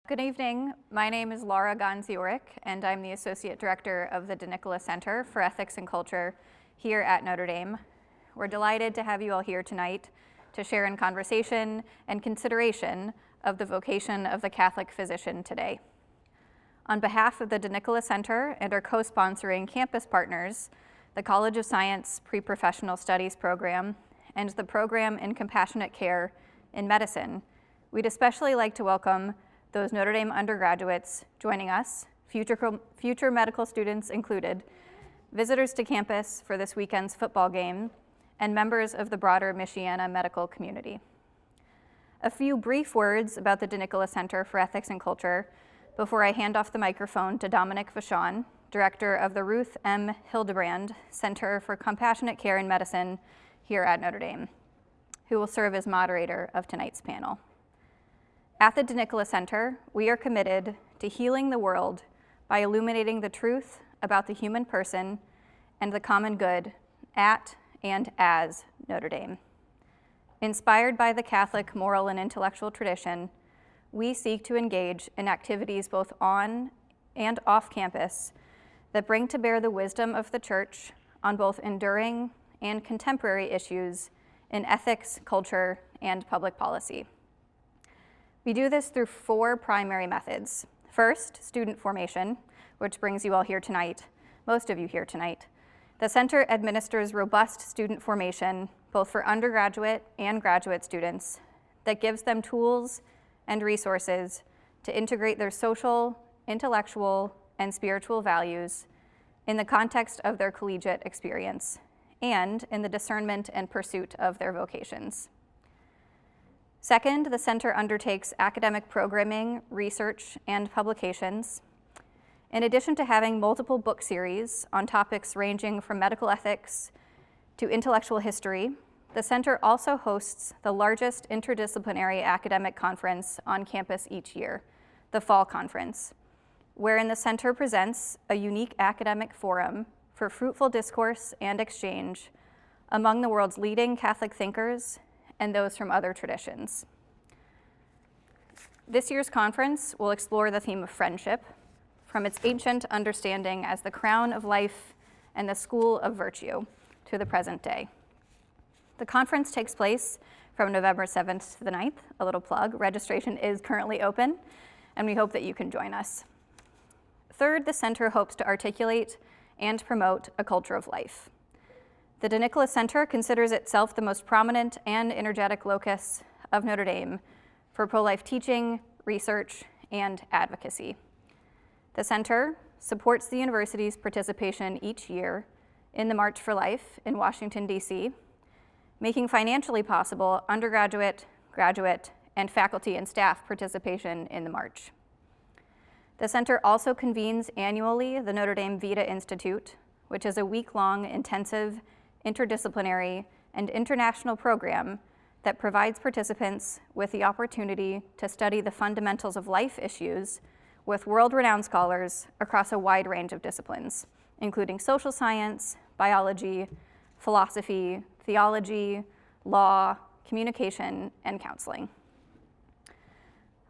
Good evening. My name is Laura Gonziorek, and I'm the Associate Director of the DeNicola Center for Ethics and Culture here at Notre Dame. We're delighted to have you all here tonight to share in conversation and consideration of the vocation of the Catholic physician today. On behalf of the DeNicola Center and our co-sponsoring campus partners, the College of Science Pre-Professional Studies program and the program in Compassionate Care in Medicine, we'd especially like to welcome those Notre Dame undergraduates joining us, future medical students included, visitors to campus for this weekend's football game, and members of the broader Michiana medical community. A few brief words about the DeNicola Center for Ethics and Culture before I hand off the microphone to Dominic Vachon, Director of the Ruth M. Hildebrand Center for Compassionate Care in Medicine here at Notre Dame, who will serve as moderator of tonight's panel. At the DeNicola Center, we are committed to healing the world by illuminating the truth about the human person and the common good at and as Notre Dame. Inspired by the Catholic moral and intellectual tradition, we seek to engage in activities both on and off campus that bring to bear the wisdom of the Church on both enduring and contemporary issues in ethics, culture, and public policy. We do this through four primary methods. First, student formation, which brings you all here tonight, most of you here tonight. The center administers robust student formation, both for undergraduate and graduate students, that gives them tools and resources to integrate their social, intellectual, and spiritual values in the context of their collegiate experience and in the discernment and pursuit of their vocations. Second, the center undertakes academic programming, research, and publications. In addition to having multiple book series on topics ranging from medical ethics to intellectual history, the center also hosts the largest interdisciplinary academic conference on campus each year, the Fall Conference, wherein the center presents a unique academic forum for fruitful discourse and exchange among the world's leading Catholic thinkers and those from other traditions. This year's conference will explore the theme of friendship, from its ancient understanding as the crown of life and the school of virtue to the present day. The conference takes place from November 7th to the 9th, a little plug. Registration is currently open, and we hope that you can join us. Third, the center hopes to articulate and promote a culture of life. The DeNicola Center considers itself the most prominent and energetic locus of Notre Dame for pro-life teaching, research, and advocacy. The center supports the university's participation each year in the March for Life in Washington, D.C., making financially possible undergraduate, graduate, and faculty and staff participation in the march. The center also convenes annually the Notre Dame Vita Institute, which is a week-long intensive interdisciplinary and international program that provides participants with the opportunity to study the fundamentals of life issues with world-renowned scholars across a wide range of disciplines, including social science, biology, philosophy, theology, law, communication, and counseling.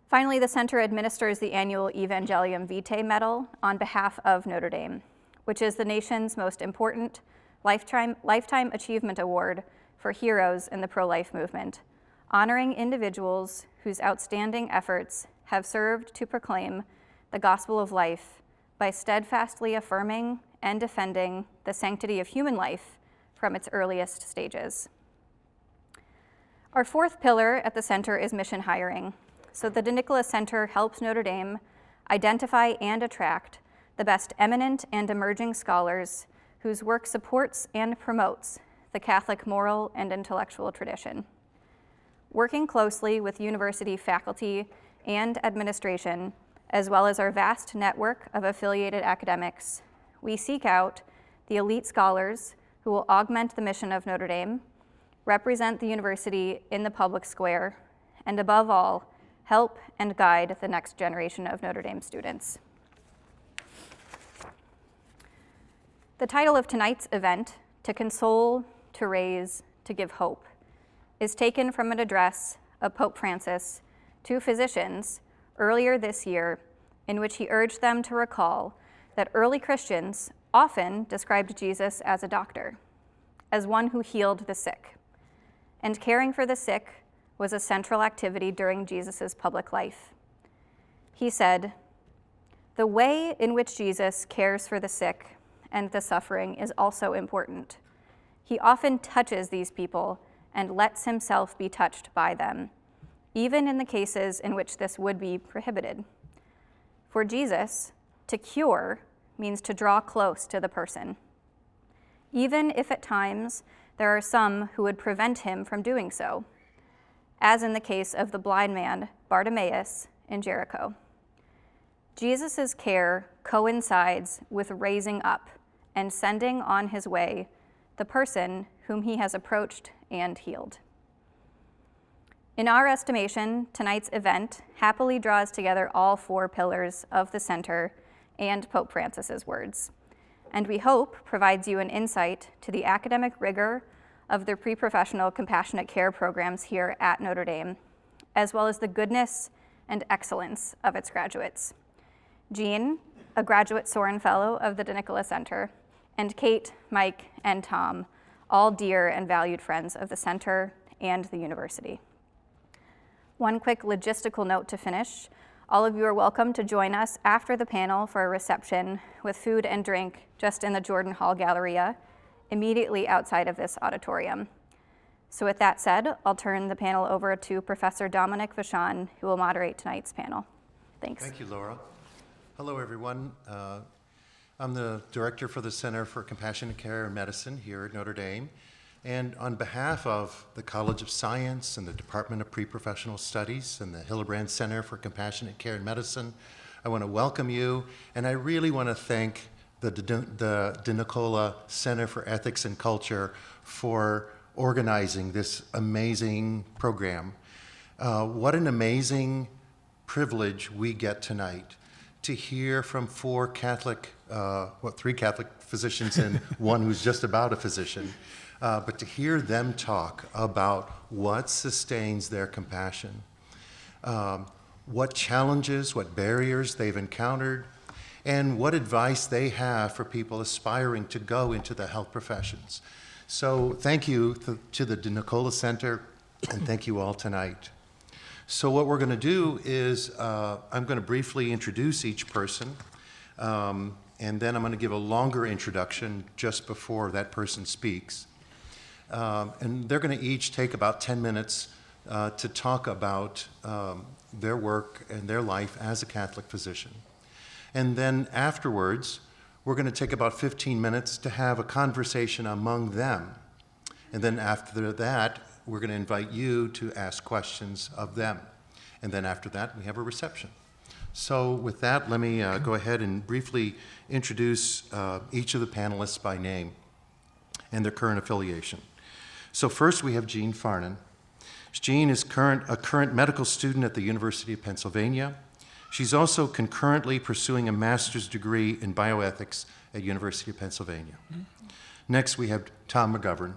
Finally, the center administers the annual Evangelium Vitae Medal on behalf of Notre Dame, which is the nation's most important Lifetime Achievement Award for heroes in the pro-life movement, honoring individuals whose outstanding efforts have served to proclaim the gospel of life by steadfastly affirming and defending the sanctity of human life from its earliest stages. Our fourth pillar at the center is mission hiring. So the DeNicola Center helps Notre Dame identify and attract the best eminent and emerging scholars whose work supports and promotes the Catholic moral and intellectual tradition. Working closely with university faculty and administration, as well as our vast network of affiliated academics, we seek out the elite scholars who will augment the mission of Notre Dame, represent the university in the public square, and above all, help and guide the next generation of Notre Dame students. The title of tonight's event, To Console, to Raise, to Give Hope, is taken from an address of Pope Francis to physicians earlier this year in which he urged them to recall that early Christians often described Jesus as a doctor, as one who healed the sick, and caring for the sick was a central activity during Jesus' public life. He said, "The way in which Jesus cares for the sick and the suffering is also important. He often touches these people and lets himself be touched by them, even in the cases in which this would be prohibited. For Jesus, to cure means to draw close to the person, even if at times there are some who would prevent him from doing so, as in the case of the blind man Bartimaeus in Jericho. Jesus' care coincides with raising up and sending on his way the person whom he has approached and healed." In our estimation, tonight's event happily draws together all 4 pillars of the center and Pope Francis's words, and we hope provides you an insight to the academic rigor of the pre-professional compassionate care programs here at Notre Dame, as well as the goodness and excellence of its graduates. Jeanne, a graduate Soren Fellow of the DeNicola Center, and Kate, Mike, and Tom, all dear and valued friends of the center and the university. One quick logistical note to finish. All of you are welcome to join us after the panel for a reception with food and drink just in the Jordan Hall Galleria, immediately outside of this auditorium. So with that said, I'll turn the panel over to Professor Dominic Vachon, who will moderate tonight's panel. Thanks. Thank you, Laura. Hello, everyone. I'm the director for the Center for Compassionate Care and Medicine here at Notre Dame. And on behalf of the College of Science and the Department of Pre-Professional Studies and the Hillebrand Center for Compassionate Care and Medicine, I want to welcome you, and I really want to thank the DeNicola Center for Ethics and Culture for organizing this amazing program. What an amazing privilege we get tonight to hear from 3 Catholic physicians and one who's just about a physician. But to hear them talk about what sustains their compassion, what challenges, what barriers they've encountered, and what advice they have for people aspiring to go into the health professions. So thank you to the DeNicola Center, and thank you all tonight. So what we're going to do is I'm going to briefly introduce each person, and then I'm going to give a longer introduction just before that person speaks. And they're going to each take about 10 minutes to talk about their work and their life as a Catholic physician. And then afterwards, we're going to take about 15 minutes to have a conversation among them. And then after that, we're going to invite you to ask questions of them. And then after that, we have a reception. So with that, let me go ahead and briefly introduce each of the panelists by name and their current affiliation. So first, we have Jeanne Farnan. Jeanne is a current medical student at the University of Pennsylvania. She's also concurrently pursuing a master's degree in bioethics at University of Pennsylvania. Next, we have Tom McGovern.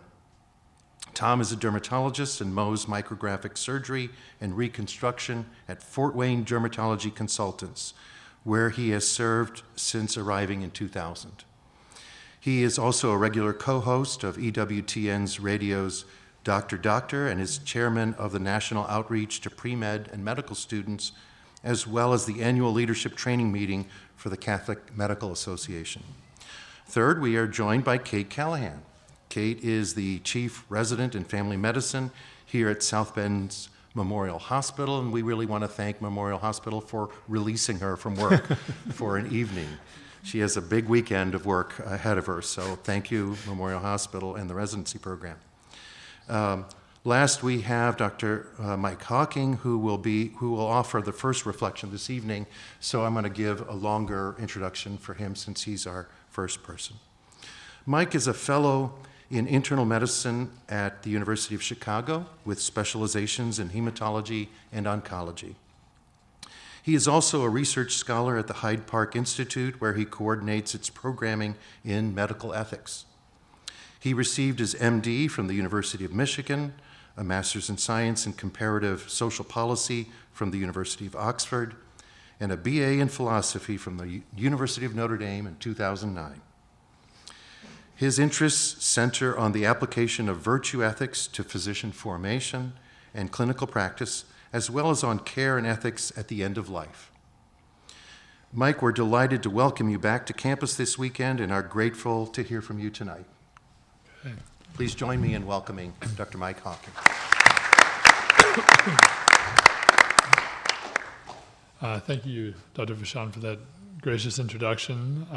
Tom is a dermatologist in Mohs Micrographic Surgery and Reconstruction at Fort Wayne Dermatology Consultants, where he has served since arriving in 2000. He is also a regular co-host of EWTN's radio's Dr. Doctor and is chairman of the National Outreach to Pre-Med and Medical Students, as well as the annual leadership training meeting for the Catholic Medical Association. Third, we are joined by Kate Callahan. Kate is the chief resident in family medicine here at South Bend's Memorial Hospital, and we really want to thank Memorial Hospital for releasing her from work for an evening. She has a big weekend of work ahead of her, so thank you, Memorial Hospital and the residency program. Last, we have Dr. Mike Hawking, who will offer the first reflection this evening, so I'm going to give a longer introduction for him since he's our first person. Mike is a fellow in internal medicine at the University of Chicago with specializations in hematology and oncology. He is also a research scholar at the Hyde Park Institute, where he coordinates its programming in medical ethics. He received his MD from the University of Michigan, a master's in science and comparative social policy from the University of Oxford, and a BA in philosophy from the University of Notre Dame in 2009. His interests center on the application of virtue ethics to physician formation and clinical practice, as well as on care and ethics at the end of life. Mike, we're delighted to welcome you back to campus this weekend and are grateful to hear from you tonight. Okay. Please join me in welcoming Dr. Mike Hawkins. Thank you, Dr. Vachon, for that gracious introduction.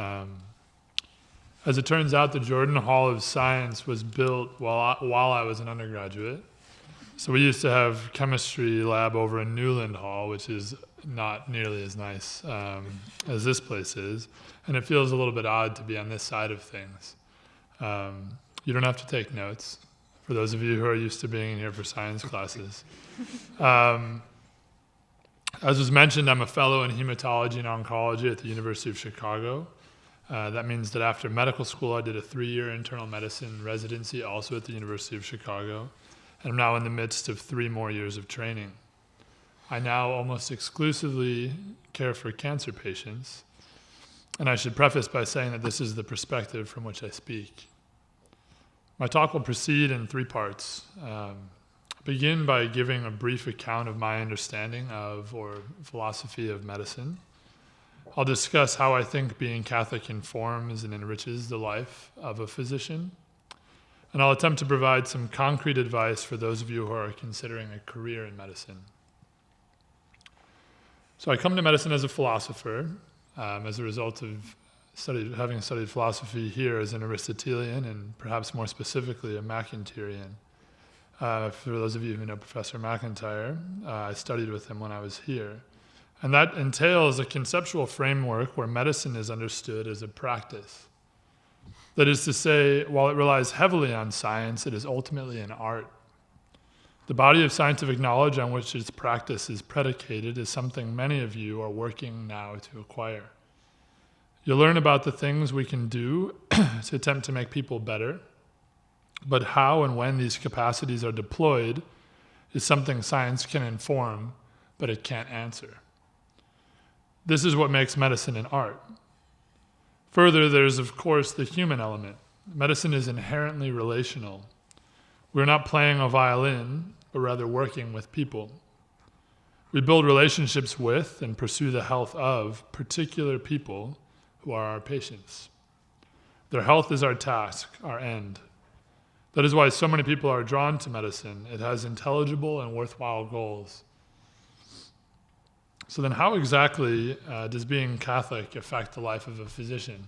As it turns out, the Jordan Hall of Science was built while I was an undergraduate. So we used to have chemistry lab over in Newland Hall, which is not nearly as nice as this place is. And it feels a little bit odd to be on this side of things. You don't have to take notes, for those of you who are used to being in here for science classes. As was mentioned, I'm a fellow in hematology and oncology at the University of Chicago. That means that after medical school, I did a 3-year internal medicine residency, also at the University of Chicago. And I'm now in the midst of 3 more years of training. I now almost exclusively care for cancer patients. And I should preface by saying that this is the perspective from which I speak. My talk will proceed in 3 parts. Begin by giving a brief account of my understanding of, or philosophy of, medicine. I'll discuss how I think being Catholic informs and enriches the life of a physician. And I'll attempt to provide some concrete advice for those of you who are considering a career in medicine. So I come to medicine as a philosopher, as a result of having studied philosophy here as an Aristotelian and perhaps more specifically a McIntyrean. For those of you who know Professor McIntyre, I studied with him when I was here. And that entails a conceptual framework where medicine is understood as a practice. That is to say, while it relies heavily on science, it is ultimately an art. The body of scientific knowledge on which its practice is predicated is something many of you are working now to acquire. You'll learn about the things we can do to attempt to make people better, but how and when these capacities are deployed is something science can inform, but it can't answer. This is what makes medicine an art. Further, there's of course the human element. Medicine is inherently relational. We're not playing a violin, but rather working with people. We build relationships with and pursue the health of particular people who are our patients. Their health is our task, our end. That is why so many people are drawn to medicine. It has intelligible and worthwhile goals. So then how exactly does being Catholic affect the life of a physician?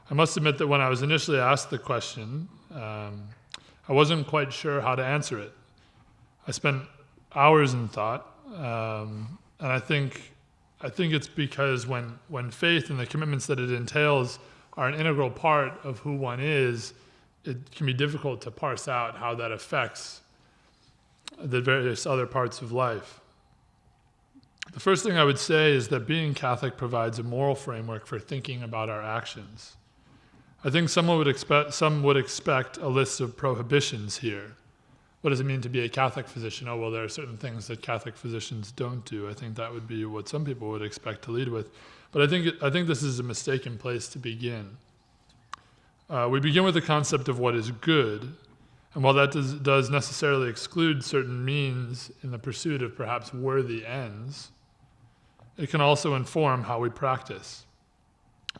I must admit that when I was initially asked the question, I wasn't quite sure how to answer it. I spent hours in thought, and I think it's because when faith and the commitments that it entails are an integral part of who one is, it can be difficult to parse out how that affects the various other parts of life. The first thing I would say is that being Catholic provides a moral framework for thinking about our actions. I think some would expect a list of prohibitions here. What does it mean to be a Catholic physician? Oh, well, there are certain things that Catholic physicians don't do. I think that would be what some people would expect to lead with. But I think this is a mistaken place to begin. We begin with the concept of what is good, and while that does necessarily exclude certain means in the pursuit of perhaps worthy ends, it can also inform how we practice.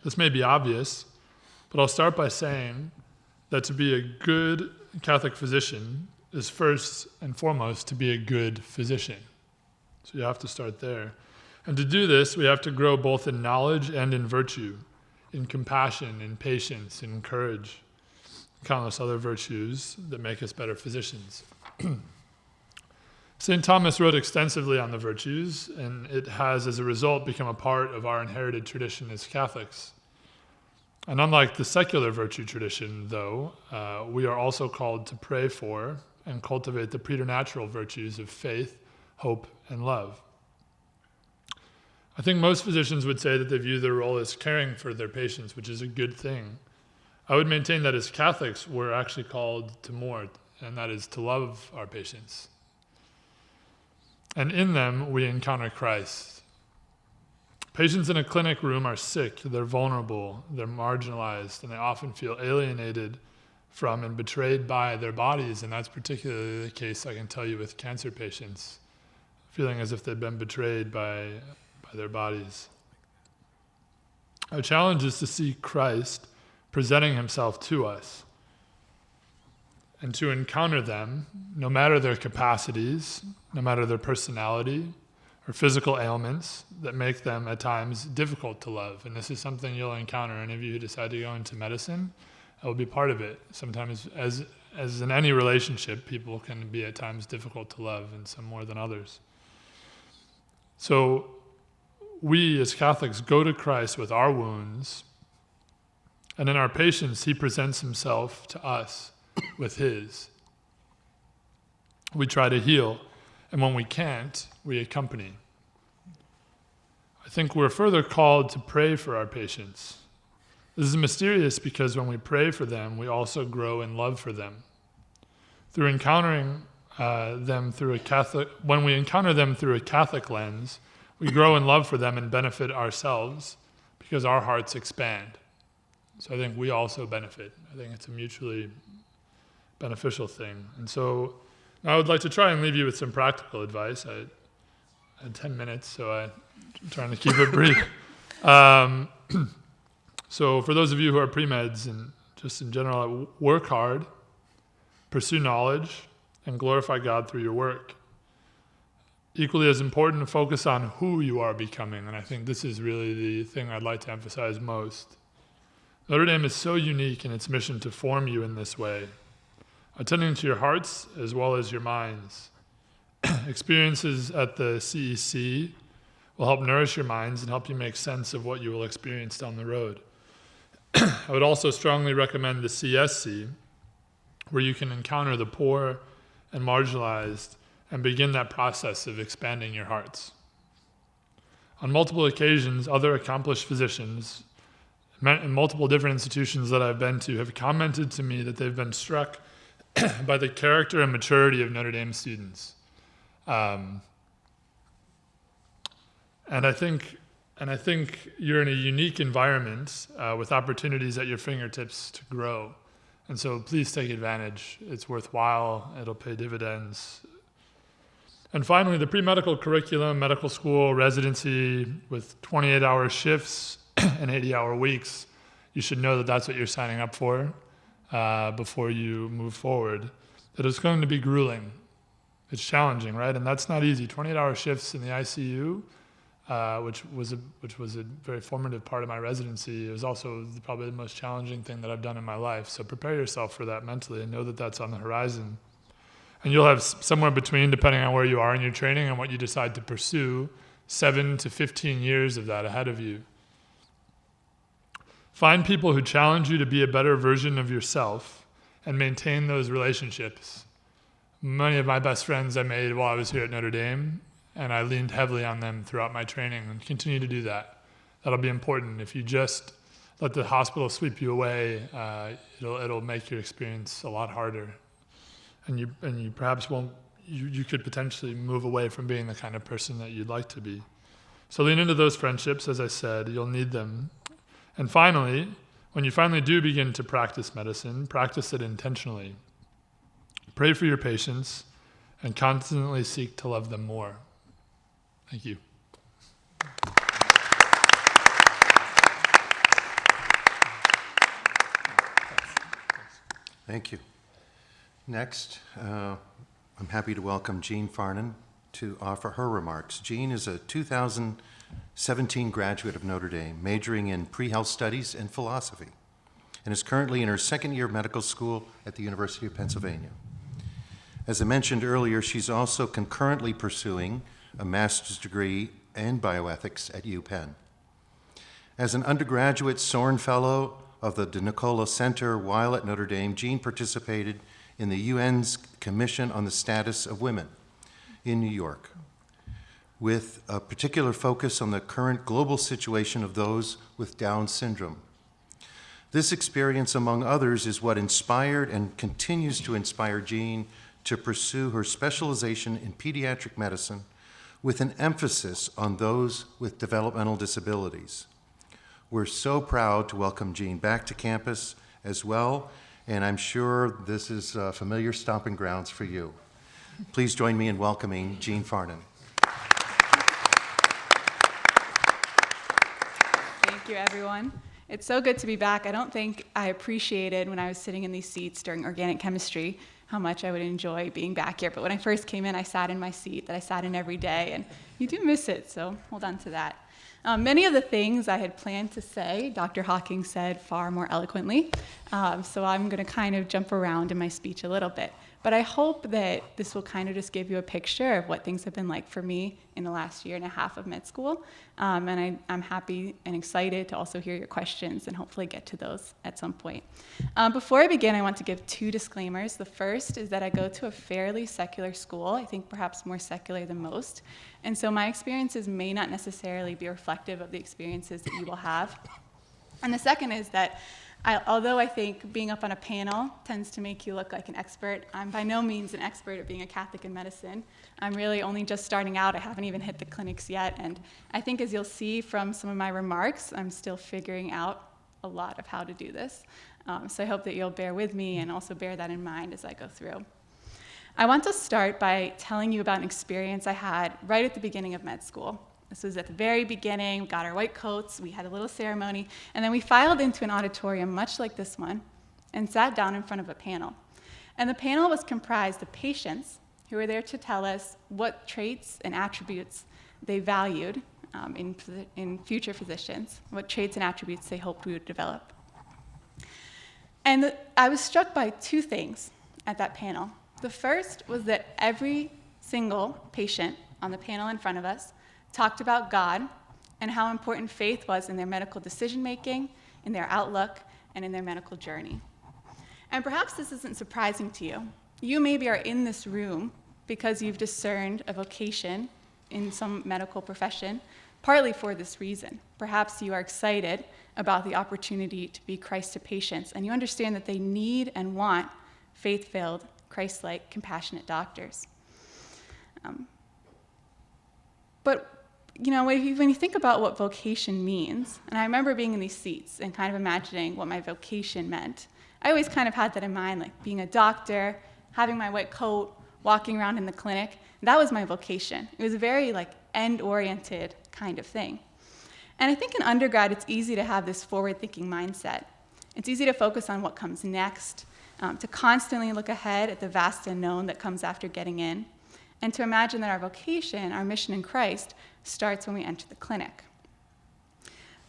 This may be obvious, but I'll start by saying that to be a good Catholic physician is first and foremost to be a good physician. So you have to start there. And to do this, we have to grow both in knowledge and in virtue, in compassion, in patience, in courage, countless other virtues that make us better physicians. St. Thomas wrote extensively on the virtues, and it has, as a result, become a part of our inherited tradition as Catholics. And unlike the secular virtue tradition, though, we are also called to pray for and cultivate the preternatural virtues of faith, hope, and love. I think most physicians would say that they view their role as caring for their patients, which is a good thing. I would maintain that as Catholics, we're actually called to more, and that is to love our patients. And in them, we encounter Christ. Patients in a clinic room are sick, they're vulnerable, they're marginalized, and they often feel alienated from and betrayed by their bodies, and that's particularly the case, I can tell you, with cancer patients, feeling as if they've been betrayed by their bodies. Our challenge is to see Christ presenting himself to us and to encounter them, no matter their capacities, no matter their personality or physical ailments that make them at times difficult to love. And this is something you'll encounter. Any of you who decide to go into medicine, that will be part of it. Sometimes, as in any relationship, people can be at times difficult to love, and some more than others. So we as Catholics go to Christ with our wounds, and in our patients, he presents himself to us with his. We try to heal, and when we can't, we accompany. I think we're further called to pray for our patients. This is mysterious because when we pray for them, we also grow in love for them. Through encountering them through a Catholic, when we encounter them through a Catholic lens, we grow in love for them and benefit ourselves because our hearts expand. So I think we also benefit. I think it's a mutually beneficial thing. And so now I would like to try and leave you with some practical advice. I had 10 minutes, so I'm trying to keep it brief. So for those of you who are pre-meds and just in general, work hard, pursue knowledge, and glorify God through your work. Equally as important to focus on who you are becoming, and I think this is really the thing I'd like to emphasize most. Notre Dame is so unique in its mission to form you in this way, attending to your hearts as well as your minds. Experiences at the CEC will help nourish your minds and help you make sense of what you will experience down the road. I would also strongly recommend the CSC, where you can encounter the poor and marginalized and begin that process of expanding your hearts. On multiple occasions, other accomplished physicians in multiple different institutions that I've been to have commented to me that they've been struck by the character and maturity of Notre Dame students. And I think you're in a unique environment with opportunities at your fingertips to grow. And so please take advantage. It's worthwhile. It'll pay dividends. And finally, the pre-medical curriculum, medical school, residency with 28-hour shifts and 80-hour weeks, you should know that that's what you're signing up for before you move forward. That it's going to be grueling. It's challenging, right? And that's not easy. 28-hour shifts in the ICU, which was a very formative part of my residency. It was also probably the most challenging thing that I've done in my life. So prepare yourself for that mentally and know that that's on the horizon. And you'll have somewhere between, depending on where you are in your training and what you decide to pursue, 7 to 15 years of that ahead of you. Find people who challenge you to be a better version of yourself and maintain those relationships. Many of my best friends I made while I was here at Notre Dame, and I leaned heavily on them throughout my training and continue to do that. That'll be important. If you just let the hospital sweep you away, it'll make your experience a lot harder. And you perhaps won't, you could potentially move away from being the kind of person that you'd like to be. So lean into those friendships, as I said, you'll need them. And finally, when you finally do begin to practice medicine, practice it intentionally. Pray for your patients and constantly seek to love them more. Thank you. Thank you. Next, I'm happy to welcome Jeanne Farnan to offer her remarks. Jeanne is a 2017 graduate of Notre Dame, majoring in pre-health studies and philosophy, and is currently in her second year of medical school at the University of Pennsylvania. As I mentioned earlier, she's also concurrently pursuing a master's degree in bioethics at UPenn. As an undergraduate Soren Fellow of the De Nicola Center while at Notre Dame, Jeanne participated in the UN's Commission on the Status of Women in New York, with a particular focus on the current global situation of those with Down syndrome. This experience, among others, is what inspired and continues to inspire Jeanne to pursue her specialization in pediatric medicine with an emphasis on those with developmental disabilities. We're so proud to welcome Jeanne back to campus as well, and I'm sure this is familiar stomping grounds for you. Please join me in welcoming Jeanne Farnan. Thank you, everyone. It's so good to be back. I don't think I appreciated when I was sitting in these seats during organic chemistry how much I would enjoy being back here. But when I first came in, I sat in my seat that I sat in every day, and you do miss it, so hold on to that. Many of the things I had planned to say, Dr. Hawking said far more eloquently, so I'm going to kind of jump around in my speech a little bit. But I hope that this will kind of just give you a picture of what things have been like for me in the last year and a half of med school. And I'm happy and excited to also hear your questions and hopefully get to those at some point. Before I begin, I want to give 2 disclaimers. The first is that I go to a fairly secular school, I think perhaps more secular than most. And so my experiences may not necessarily be reflective of the experiences that you will have. And the second is that although I think being up on a panel tends to make you look like an expert, I'm by no means an expert at being a Catholic in medicine. I'm really only just starting out. I haven't even hit the clinics yet. And I think as you'll see from some of my remarks, I'm still figuring out a lot of how to do this. So I hope that you'll bear with me and also bear that in mind as I go through. I want to start by telling you about an experience I had right at the beginning of med school. This was at the very beginning. We got our white coats, we had a little ceremony, and then we filed into an auditorium much like this one and sat down in front of a panel. And the panel was comprised of patients who were there to tell us what traits and attributes they valued in future physicians, what traits and attributes they hoped we would develop. And I was struck by 2 things at that panel. The first was that every single patient on the panel in front of us talked about God and how important faith was in their medical decision-making, in their outlook, and in their medical journey. And perhaps this isn't surprising to you. You maybe are in this room because you've discerned a vocation in some medical profession, partly for this reason. Perhaps you are excited about the opportunity to be Christ to patients, and you understand that they need and want faith-filled, Christ-like, compassionate doctors. But you know, when you think about what vocation means, and I remember being in these seats and kind of imagining what my vocation meant, I always kind of had that in mind, like being a doctor, having my white coat, walking around in the clinic. That was my vocation. It was a very end-oriented kind of thing. And I think in undergrad, it's easy to have this forward-thinking mindset. It's easy to focus on what comes next, to constantly look ahead at the vast unknown that comes after getting in, and to imagine that our vocation, our mission in Christ, starts when we enter the clinic.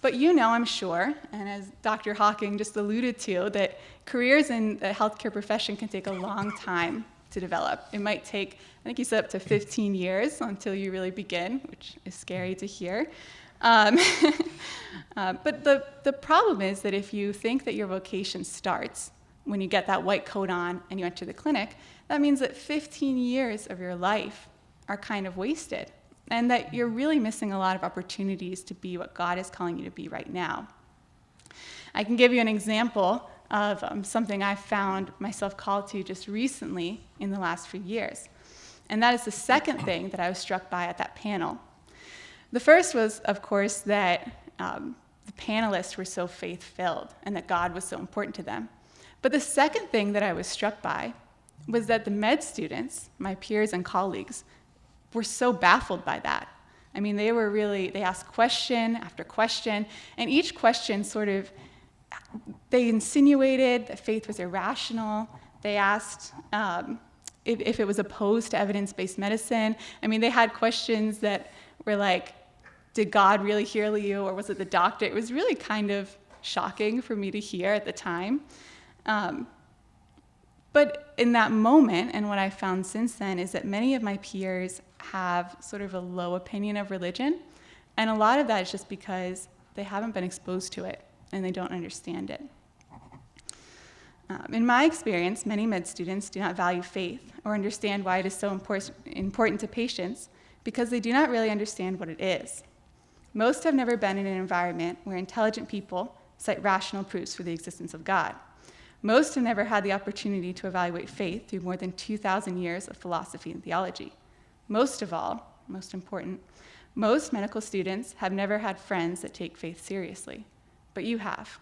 But you know, I'm sure, and as Dr. Hawking just alluded to, that careers in the healthcare profession can take a long time to develop. It might take, I think he said, up to 15 years until you really begin, which is scary to hear. But the problem is that if you think that your vocation starts when you get that white coat on and you enter the clinic, that means that 15 years of your life are kind of wasted, and that you're really missing a lot of opportunities to be what God is calling you to be right now. I can give you an example of something I found myself called to just recently in the last few years. And that is the second thing that I was struck by at that panel. The first was, of course, that the panelists were so faith-filled and that God was so important to them. But the second thing that I was struck by was that the med students, my peers and colleagues, were so baffled by that. I mean, they asked question after question, and each question they insinuated that faith was irrational. They asked if it was opposed to evidence-based medicine. I mean, they had questions that were like, did God really heal you, or was it the doctor? It was really kind of shocking for me to hear at the time. But in that moment, and what I found since then, is that many of my peers have sort of a low opinion of religion, and a lot of that is just because they haven't been exposed to it, and they don't understand it. In my experience, many med students do not value faith or understand why it is so important to patients because they do not really understand what it is. Most have never been in an environment where intelligent people cite rational proofs for the existence of God. Most have never had the opportunity to evaluate faith through more than 2,000 years of philosophy and theology. Most of all, most important. Most medical students have never had friends that take faith seriously, but you have.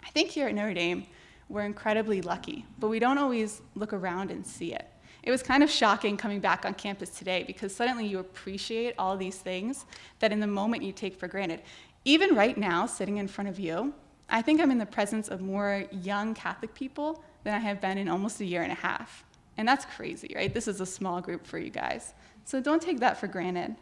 I think here at Notre Dame, we're incredibly lucky, but we don't always look around and see it. It was kind of shocking coming back on campus today because suddenly you appreciate all these things that in the moment you take for granted. Even right now, sitting in front of you, I think I'm in the presence of more young Catholic people than I have been in almost a year and a half. And that's crazy, right? This is a small group for you guys. So don't take that for granted.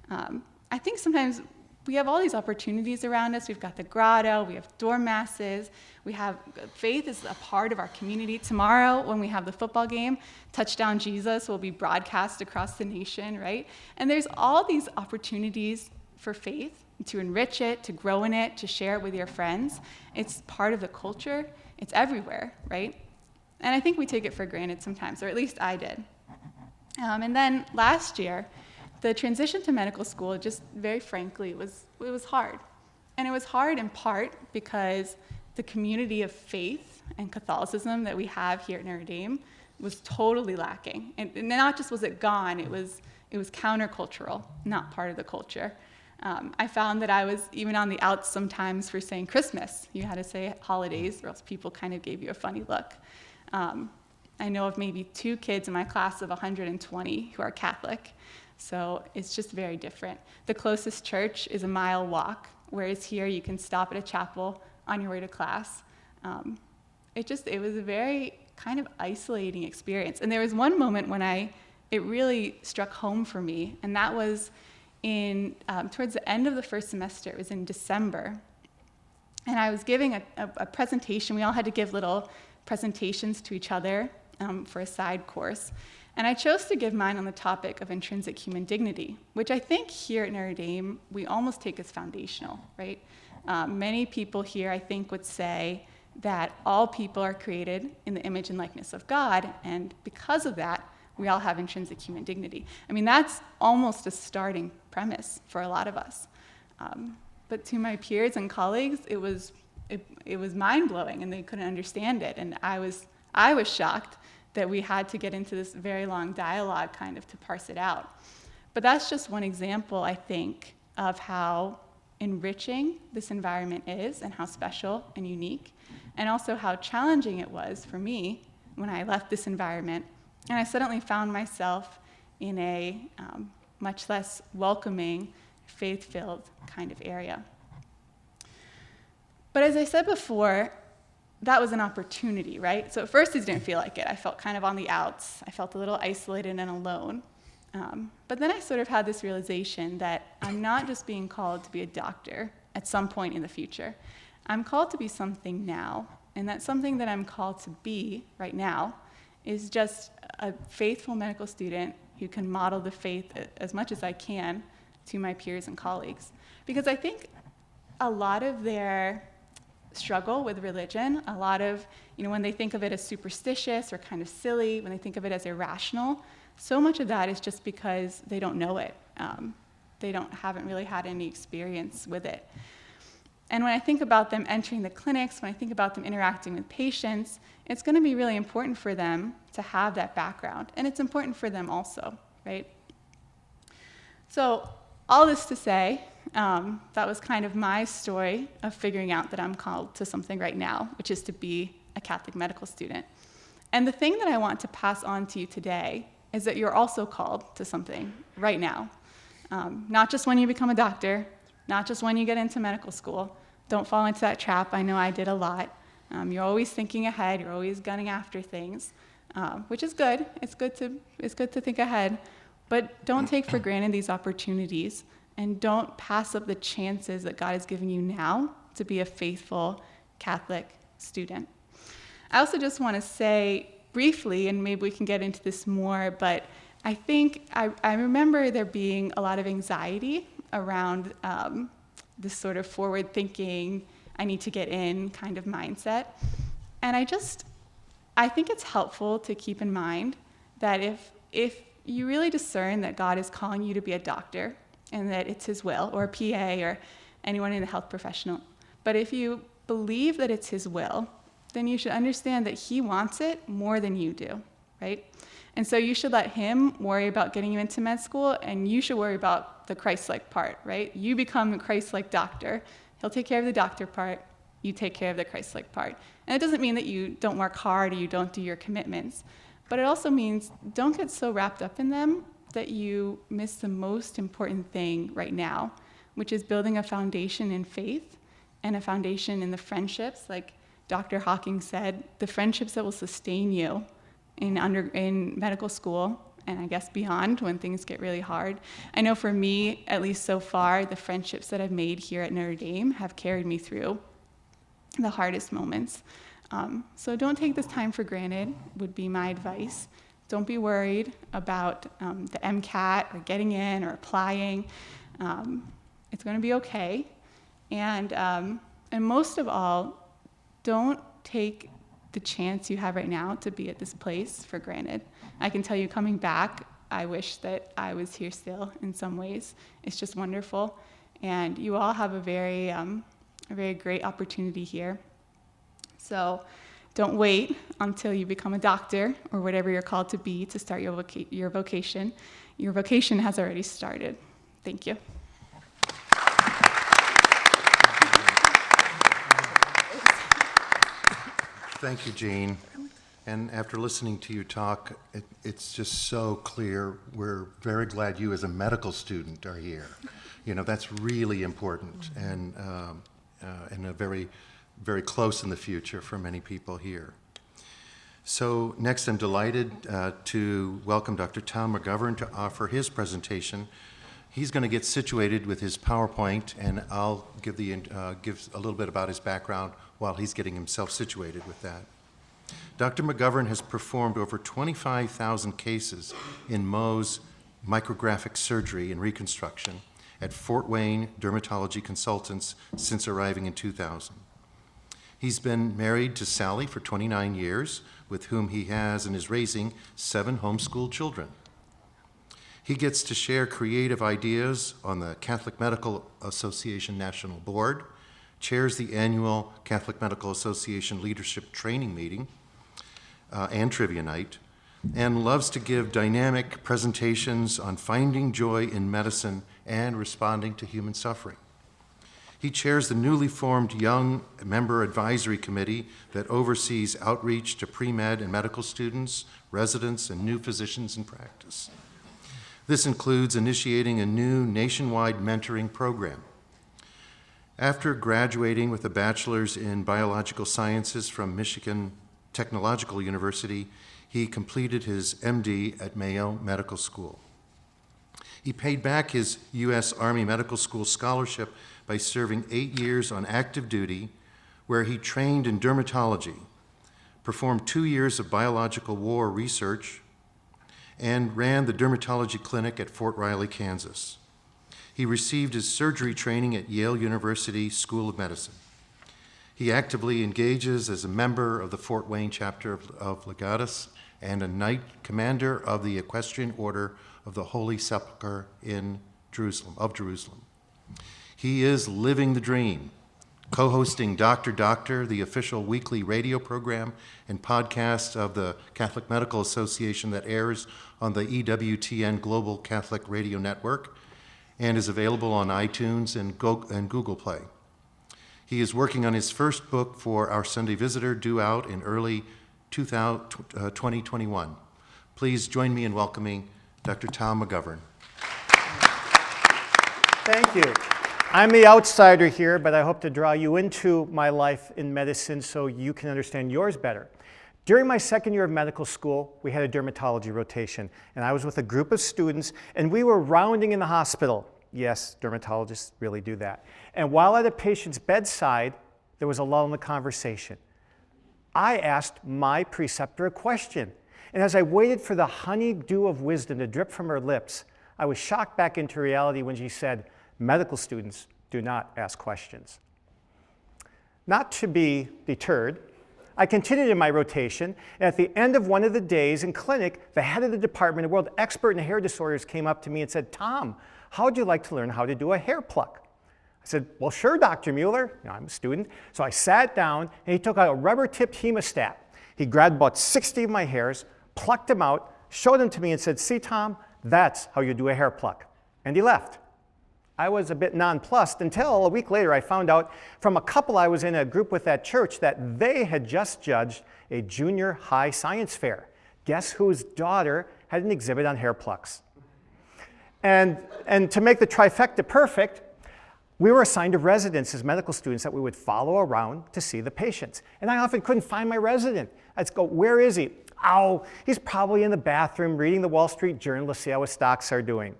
I think sometimes we have all these opportunities around us. We've got the grotto, we have dorm masses, we have faith is a part of our community. Tomorrow, when we have the football game, Touchdown Jesus will be broadcast across the nation, right? And there's all these opportunities for faith, to enrich it, to grow in it, to share it with your friends. It's part of the culture. It's everywhere, right? And I think we take it for granted sometimes, or at least I did. And then last year, the transition to medical school, just very frankly, it was hard. And it was hard in part because the community of faith and Catholicism that we have here at Notre Dame was totally lacking. And not just was it gone, it was countercultural, not part of the culture. I found that I was even on the outs sometimes for saying Christmas. You had to say holidays, or else people kind of gave you a funny look. I know of maybe 2 kids in my class of 120 who are Catholic. So it's just very different. The closest church is a mile walk, whereas here you can stop at a chapel on your way to class. It was a very kind of isolating experience. And there was one moment when it really struck home for me, and that was towards the end of the first semester. It was in December. And I was giving a presentation. We all had to give little presentations to each other for a side course. And I chose to give mine on the topic of intrinsic human dignity, which I think here at Notre Dame, we almost take as foundational, right? Many people here, I think, would say that all people are created in the image and likeness of God, and because of that, we all have intrinsic human dignity. I mean, that's almost a starting premise for a lot of us. But to my peers and colleagues, it was mind-blowing, and they couldn't understand it, and I was shocked that we had to get into this very long dialogue kind of to parse it out. But that's just one example, I think, of how enriching this environment is and how special and unique, and also how challenging it was for me when I left this environment and I suddenly found myself in a much less welcoming, faith-filled kind of area. But as I said before, that was an opportunity, right? So at first it didn't feel like it. I felt kind of on the outs. I felt a little isolated and alone. But then I sort of had this realization that I'm not just being called to be a doctor at some point in the future. I'm called to be something now, and that something that I'm called to be right now is just a faithful medical student who can model the faith as much as I can to my peers and colleagues. Because I think a lot of their struggle with religion, a lot of, when they think of it as superstitious or kind of silly, when they think of it as irrational, so much of that is just because they don't know it. They haven't really had any experience with it. And when I think about them entering the clinics, when I think about them interacting with patients, it's going to be really important for them to have that background. And it's important for them also, right? So all this to say, that was kind of my story of figuring out that I'm called to something right now, which is to be a Catholic medical student. And the thing that I want to pass on to you today is that you're also called to something right now. Not just when you become a doctor, not just when you get into medical school. Don't fall into that trap. I know I did a lot. You're always thinking ahead. You're always gunning after things, which is good. It's good to think ahead. But don't take for granted these opportunities, and don't pass up the chances that God has given you now to be a faithful Catholic student. I also just want to say briefly, and maybe we can get into this more, but I think I remember there being a lot of anxiety around this sort of forward-thinking, I need to get in kind of mindset. And I think it's helpful to keep in mind that if you really discern that God is calling you to be a doctor and that it's his will, or a PA, or anyone in the health professional, but if you believe that it's his will, then you should understand that he wants it more than you do, right? And so you should let him worry about getting you into med school, and you should worry about the Christ-like part, right? You become a Christ-like doctor. He'll take care of the doctor part. You take care of the Christ-like part. And it doesn't mean that you don't work hard or you don't do your commitments, but it also means don't get so wrapped up in them that you miss the most important thing right now, which is building a foundation in faith and a foundation in the friendships, like Dr. Hawking said, the friendships that will sustain you in medical school, and I guess beyond when things get really hard. I know for me, at least so far, the friendships that I've made here at Notre Dame have carried me through the hardest moments. So don't take this time for granted, would be my advice. Don't be worried about the MCAT or getting in or applying. It's going to be okay. And most of all, don't take the chance you have right now to be at this place for granted. I can tell you, coming back, I wish that I was here still in some ways. It's just wonderful. And you all have a very great opportunity here. So don't wait until you become a doctor or whatever you're called to be to start your vocation. Your vocation has already started. Thank you. Thank you, Jeanne. And after listening to you talk, it's just so clear. We're very glad you as a medical student are here. You know, that's really important and a very, very close in the future for many people here. So next, I'm delighted to welcome Dr. Tom McGovern to offer his presentation. He's going to get situated with his PowerPoint, and I'll give a little bit about his background while he's getting himself situated with that. Dr. McGovern has performed over 25,000 cases in Mohs micrographic surgery and reconstruction at Fort Wayne Dermatology Consultants since arriving in 2000. He's been married to Sally for 29 years, with whom he has and is raising 7 homeschooled children. He gets to share creative ideas on the Catholic Medical Association National Board, chairs the annual Catholic Medical Association Leadership Training Meeting and Trivia Night, and loves to give dynamic presentations on finding joy in medicine and responding to human suffering. He chairs the newly formed Young Member Advisory Committee that oversees outreach to pre-med and medical students, residents, and new physicians in practice. This includes initiating a new nationwide mentoring program. After graduating with a bachelor's in biological sciences from Michigan Technological University, he completed his MD at Mayo Medical School. He paid back his U.S. Army Medical School scholarship by serving 8 years on active duty, where he trained in dermatology, performed 2 years of biological war research, and ran the dermatology clinic at Fort Riley, Kansas. He received his surgery training at Yale University School of Medicine. He actively engages as a member of the Fort Wayne chapter of Legatus and a Knight Commander of the Equestrian Order of the Holy Sepulchre in Jerusalem. He is living the dream, co-hosting Doctor, the official weekly radio program and podcast of the Catholic Medical Association that airs on the EWTN Global Catholic Radio Network and is available on iTunes and Google Play. He is working on his first book for Our Sunday Visitor, due out in early 2021. Please join me in welcoming Dr. Tom McGovern. Thank you. I'm the outsider here, but I hope to draw you into my life in medicine so you can understand yours better. During my second year of medical school, we had a dermatology rotation, and I was with a group of students, and we were rounding in the hospital. Yes, dermatologists really do that. And while at a patient's bedside, there was a lull in the conversation. I asked my preceptor a question, and as I waited for the honeydew of wisdom to drip from her lips, I was shocked back into reality when she said, "Medical students do not ask questions." Not to be deterred, I continued in my rotation, and at the end of one of the days in clinic, the head of the department, a world expert in hair disorders, came up to me and said, "Tom, how would you like to learn how to do a hair pluck?" I said, "Well, sure, Dr. Mueller." You know, I'm a student. So I sat down, and he took out a rubber-tipped hemostat. He grabbed about 60 of my hairs, plucked them out, showed them to me and said, "See, Tom, that's how you do a hair pluck." And he left. I was a bit nonplussed until a week later I found out from a couple I was in a group with at church that they had just judged a junior high science fair. Guess whose daughter had an exhibit on hair plucks? And to make the trifecta perfect, we were assigned a residence as medical students that we would follow around to see the patients. And I often couldn't find my resident. I'd go, "Where is he?" "Oh, he's probably in the bathroom reading the Wall Street Journal to see how his stocks are doing."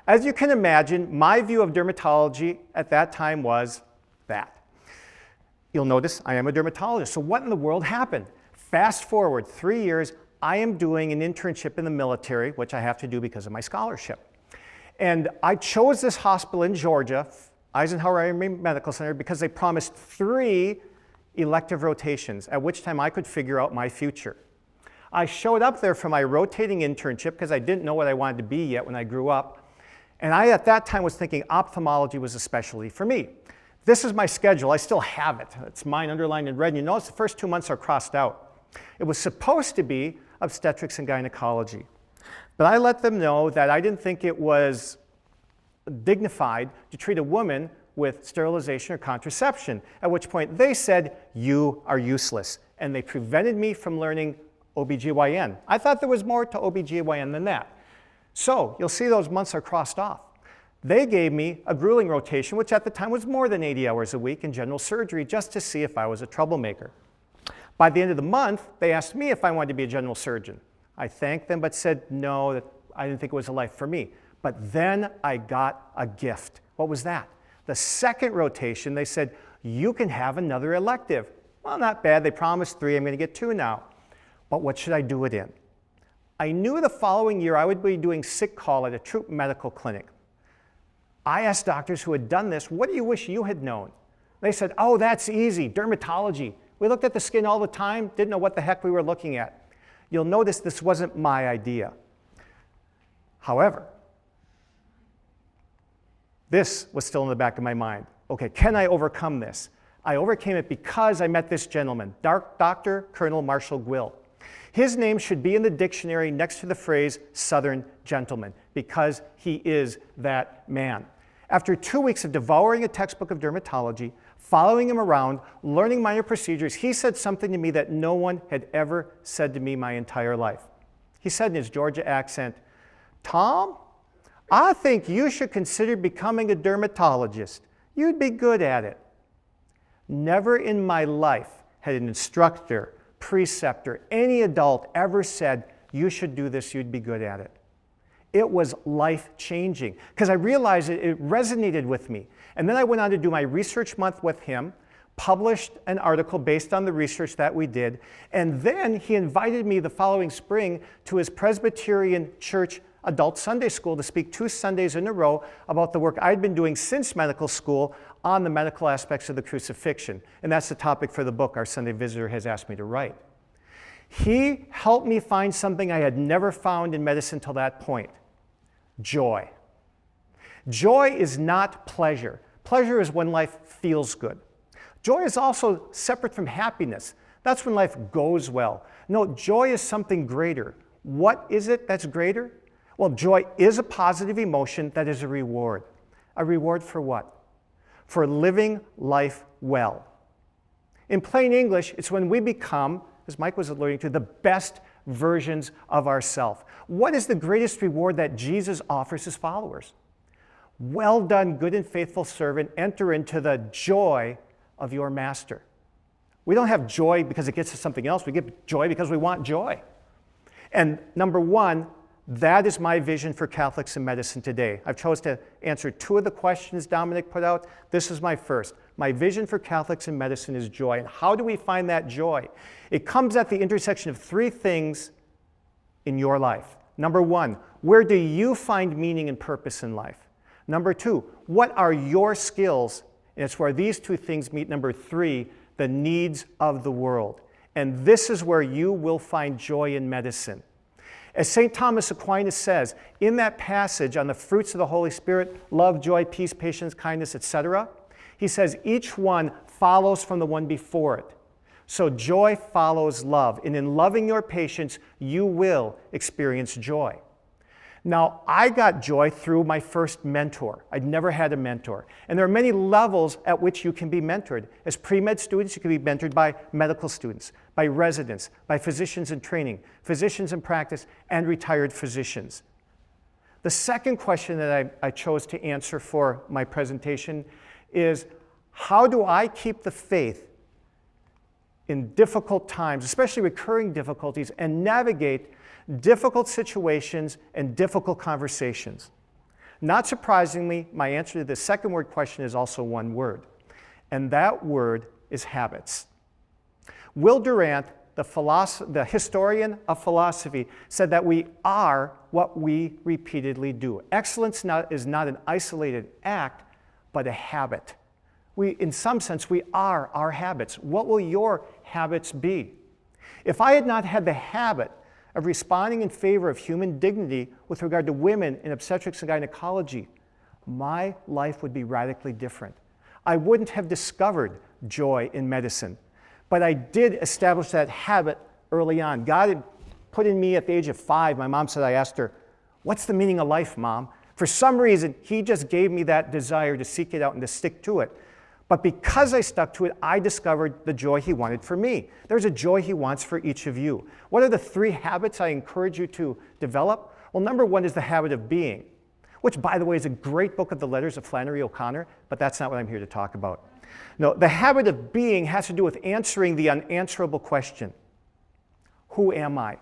As you can imagine, my view of dermatology at that time was that. You'll notice I am a dermatologist. So what in the world happened? Fast forward 3 years, I am doing an internship in the military, which I have to do because of my scholarship. And I chose this hospital in Georgia, Eisenhower Army Medical Center, because they promised 3 elective rotations, at which time I could figure out my future. I showed up there for my rotating internship because I didn't know what I wanted to be yet when I grew up. And I, at that time, was thinking ophthalmology was a specialty for me. This is my schedule. I still have it. It's mine underlined in red. And you notice the first 2 months are crossed out. It was supposed to be obstetrics and gynecology. But I let them know that I didn't think it was dignified to treat a woman with sterilization or contraception, at which point they said, "You are useless." And they prevented me from learning OBGYN. I thought there was more to OBGYN than that. So you'll see those months are crossed off. They gave me a grueling rotation, which at the time was more than 80 hours a week in general surgery, just to see if I was a troublemaker. By the end of the month, they asked me if I wanted to be a general surgeon. I thanked them, but said no, that I didn't think it was a life for me. But then I got a gift. What was that? The second rotation, they said, "You can have another elective." Well, not bad. They promised 3. I'm going to get 2 now. But what should I do it in? I knew the following year I would be doing sick call at a troop medical clinic. I asked doctors who had done this, "What do you wish you had known?" They said, "Oh, that's easy, dermatology. We looked at the skin all the time, didn't know what the heck we were looking at." You'll notice this wasn't my idea. However, this was still in the back of my mind. Okay, can I overcome this? I overcame it because I met this gentleman, Dr. Colonel Marshall Gwill. His name should be in the dictionary next to the phrase Southern gentleman, because he is that man. After 2 weeks of devouring a textbook of dermatology, following him around, learning minor procedures, he said something to me that no one had ever said to me my entire life. He said in his Georgia accent, "Tom, I think you should consider becoming a dermatologist. You'd be good at it." Never in my life had an instructor, preceptor, any adult ever said, "You should do this, you'd be good at it." It was life-changing because I realized it resonated with me. And then I went on to do my research month with him, published an article based on the research that we did, and then he invited me the following spring to his Presbyterian Church Adult Sunday School to speak 2 Sundays in a row about the work I'd been doing since medical school on the medical aspects of the crucifixion. And that's the topic for the book our Sunday visitor has asked me to write. He helped me find something I had never found in medicine till that point: joy. Joy is not pleasure. Pleasure is when life feels good. Joy is also separate from happiness. That's when life goes well. No, joy is something greater. What is it that's greater? Well, joy is a positive emotion that is a reward. A reward for what? For living life well. In plain English, it's when we become, as Mike was alluding to, the best versions of ourselves. What is the greatest reward that Jesus offers his followers? "Well done, good and faithful servant, enter into the joy of your master." We don't have joy because it gets us something else. We get joy because we want joy. And number one, that is my vision for Catholics in medicine today. I've chosen to answer 2 of the questions Dominic put out. This is my first. My vision for Catholics in medicine is joy. And how do we find that joy? It comes at the intersection of 3 things in your life. Number 1, where do you find meaning and purpose in life? Number 2, what are your skills? And it's where these 2 things meet. Number 3, the needs of the world. And this is where you will find joy in medicine. As St. Thomas Aquinas says, in that passage on the fruits of the Holy Spirit, love, joy, peace, patience, kindness, etc., he says each one follows from the one before it. So joy follows love, and in loving your patients, you will experience joy. Now, I got joy through my first mentor. I'd never had a mentor. And there are many levels at which you can be mentored. As pre-med students, you can be mentored by medical students, by residents, by physicians in training, physicians in practice, and retired physicians. The second question that I chose to answer for my presentation is, how do I keep the faith in difficult times, especially recurring difficulties, and navigate difficult situations and difficult conversations? Not surprisingly, my answer to the second word question is also one word, and that word is habits. Will Durant, the historian of philosophy, said that we are what we repeatedly do. Excellence is not an isolated act, but a habit. In some sense, we are our habits. What will your habits be? If I had not had the habit of responding in favor of human dignity with regard to women in obstetrics and gynecology, my life would be radically different. I wouldn't have discovered joy in medicine, but I did establish that habit early on. God had put in me at the age of 5, my mom said, I asked her, "What's the meaning of life, Mom?" For some reason, he just gave me that desire to seek it out and to stick to it. But because I stuck to it, I discovered the joy he wanted for me. There's a joy he wants for each of you. What are the 3 habits I encourage you to develop? Well, number 1 is the habit of being, which, by the way, is a great book of the letters of Flannery O'Connor, but that's not what I'm here to talk about. No, the habit of being has to do with answering the unanswerable question, who am I?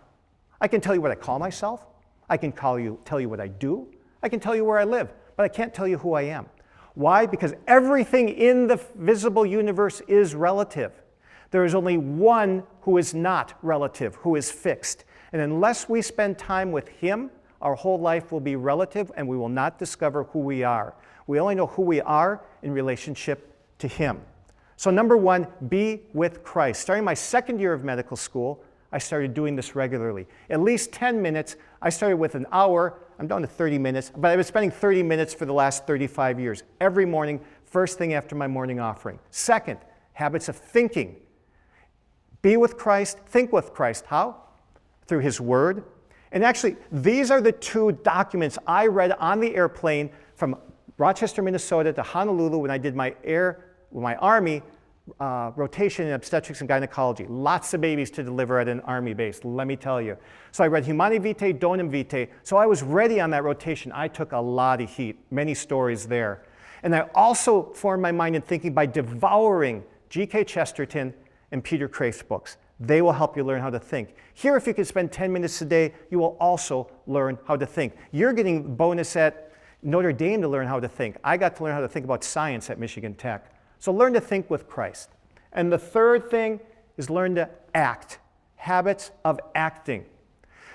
I can tell you what I call myself. I can tell you what I do. I can tell you where I live, but I can't tell you who I am. Why? Because everything in the visible universe is relative. There is only one who is not relative, who is fixed. And unless we spend time with him, our whole life will be relative and we will not discover who we are. We only know who we are in relationship to him. So number 1, be with Christ. Starting my second year of medical school, I started doing this regularly. At least 10 minutes. I started with an hour. I'm down to 30 minutes, but I've been spending 30 minutes for the last 35 years, every morning, first thing after my morning offering. Second, habits of thinking. Be with Christ, think with Christ. How? Through his word. And actually, these are the 2 documents I read on the airplane from Rochester, Minnesota to Honolulu when I did my Army rotation in obstetrics and gynecology. Lots of babies to deliver at an Army base, let me tell you. So I read Humani Vitae, Donum Vitae. So I was ready on that rotation. I took a lot of heat, many stories there. And I also formed my mind in thinking by devouring G.K. Chesterton and Peter Kreeft's books. They will help you learn how to think. Here, if you can spend 10 minutes a day, you will also learn how to think. You're getting bonus at Notre Dame to learn how to think. I got to learn how to think about science at Michigan Tech. So learn to think with Christ. And the third thing is learn to act. Habits of acting.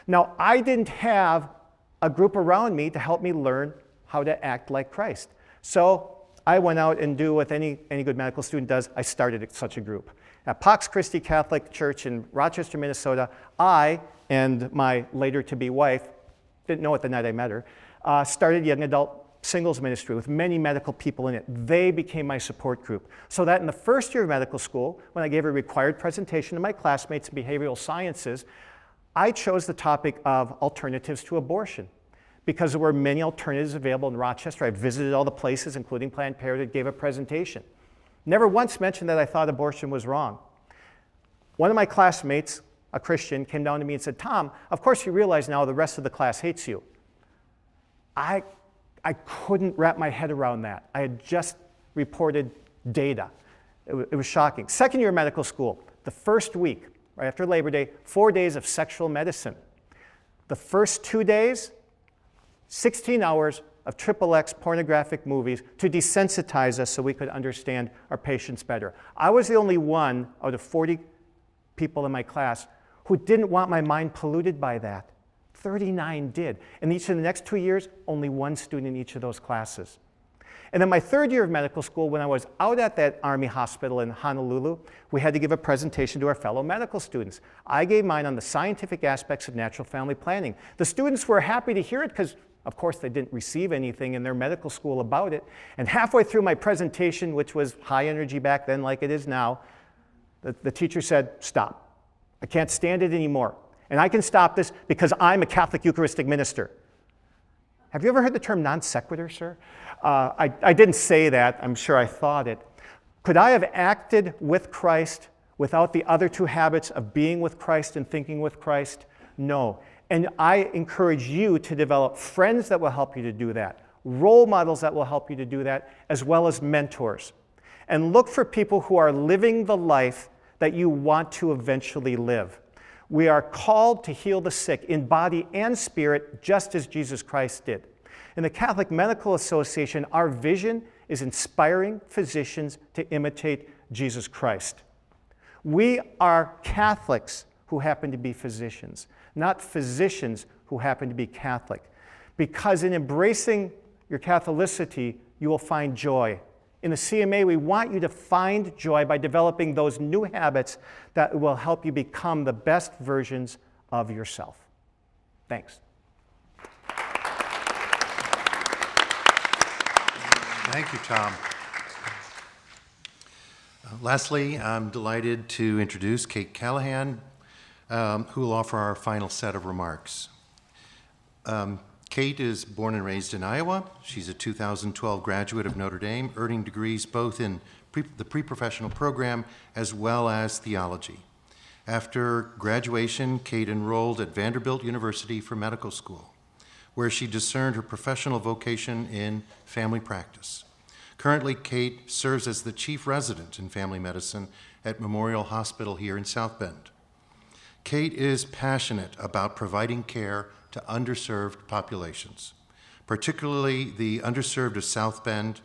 Now, I didn't have a group around me to help me learn how to act like Christ. So I went out and do what any good medical student does. I started such a group. At Pax Christi Catholic Church in Rochester, Minnesota, I and my later-to-be wife, didn't know it the night I met her, started young adult singles ministry with many medical people in it. They became my support group. So that in the first year of medical school, when I gave a required presentation to my classmates in behavioral sciences, I chose the topic of alternatives to abortion because there were many alternatives available in Rochester. I visited all the places, including Planned Parenthood, gave a presentation. Never once mentioned that I thought abortion was wrong. One of my classmates, a Christian, came down to me and said, "Tom, of course you realize now the rest of the class hates you." I couldn't wrap my head around that. I had just reported data. It was shocking. Second year of medical school, the first week, right after Labor Day, 4 days of sexual medicine. The first 2 days, 16 hours of XXX pornographic movies to desensitize us so we could understand our patients better. I was the only one out of 40 people in my class who didn't want my mind polluted by that. 39 did. And each of the next 2 years, only one student in each of those classes. And then my third year of medical school, when I was out at that Army hospital in Honolulu, we had to give a presentation to our fellow medical students. I gave mine on the scientific aspects of natural family planning. The students were happy to hear it because, of course, they didn't receive anything in their medical school about it. And halfway through my presentation, which was high energy back then like it is now, The teacher said, stop. I can't stand it anymore. And I can stop this because I'm a Catholic Eucharistic minister. Have you ever heard the term non sequitur, sir? I didn't say that. I'm sure I thought it. Could I have acted with Christ without the other two habits of being with Christ and thinking with Christ? No. And I encourage you to develop friends that will help you to do that, role models that will help you to do that, as well as mentors. And look for people who are living the life that you want to eventually live. We are called to heal the sick in body and spirit, just as Jesus Christ did. In the Catholic Medical Association, our vision is inspiring physicians to imitate Jesus Christ. We are Catholics who happen to be physicians, not physicians who happen to be Catholic. Because in embracing your Catholicity, you will find joy. In the CMA, we want you to find joy by developing those new habits that will help you become the best versions of yourself. Thanks. Thank you, Tom. Lastly, I'm delighted to introduce Kate Callahan, who will offer our final set of remarks. Kate is born and raised in Iowa. She's a 2012 graduate of Notre Dame, earning degrees both in the pre-professional program as well as theology. After graduation, Kate enrolled at Vanderbilt University for medical school, where she discerned her professional vocation in family practice. Currently, Kate serves as the chief resident in family medicine at Memorial Hospital here in South Bend. Kate is passionate about providing care to underserved populations, particularly the underserved of South Bend,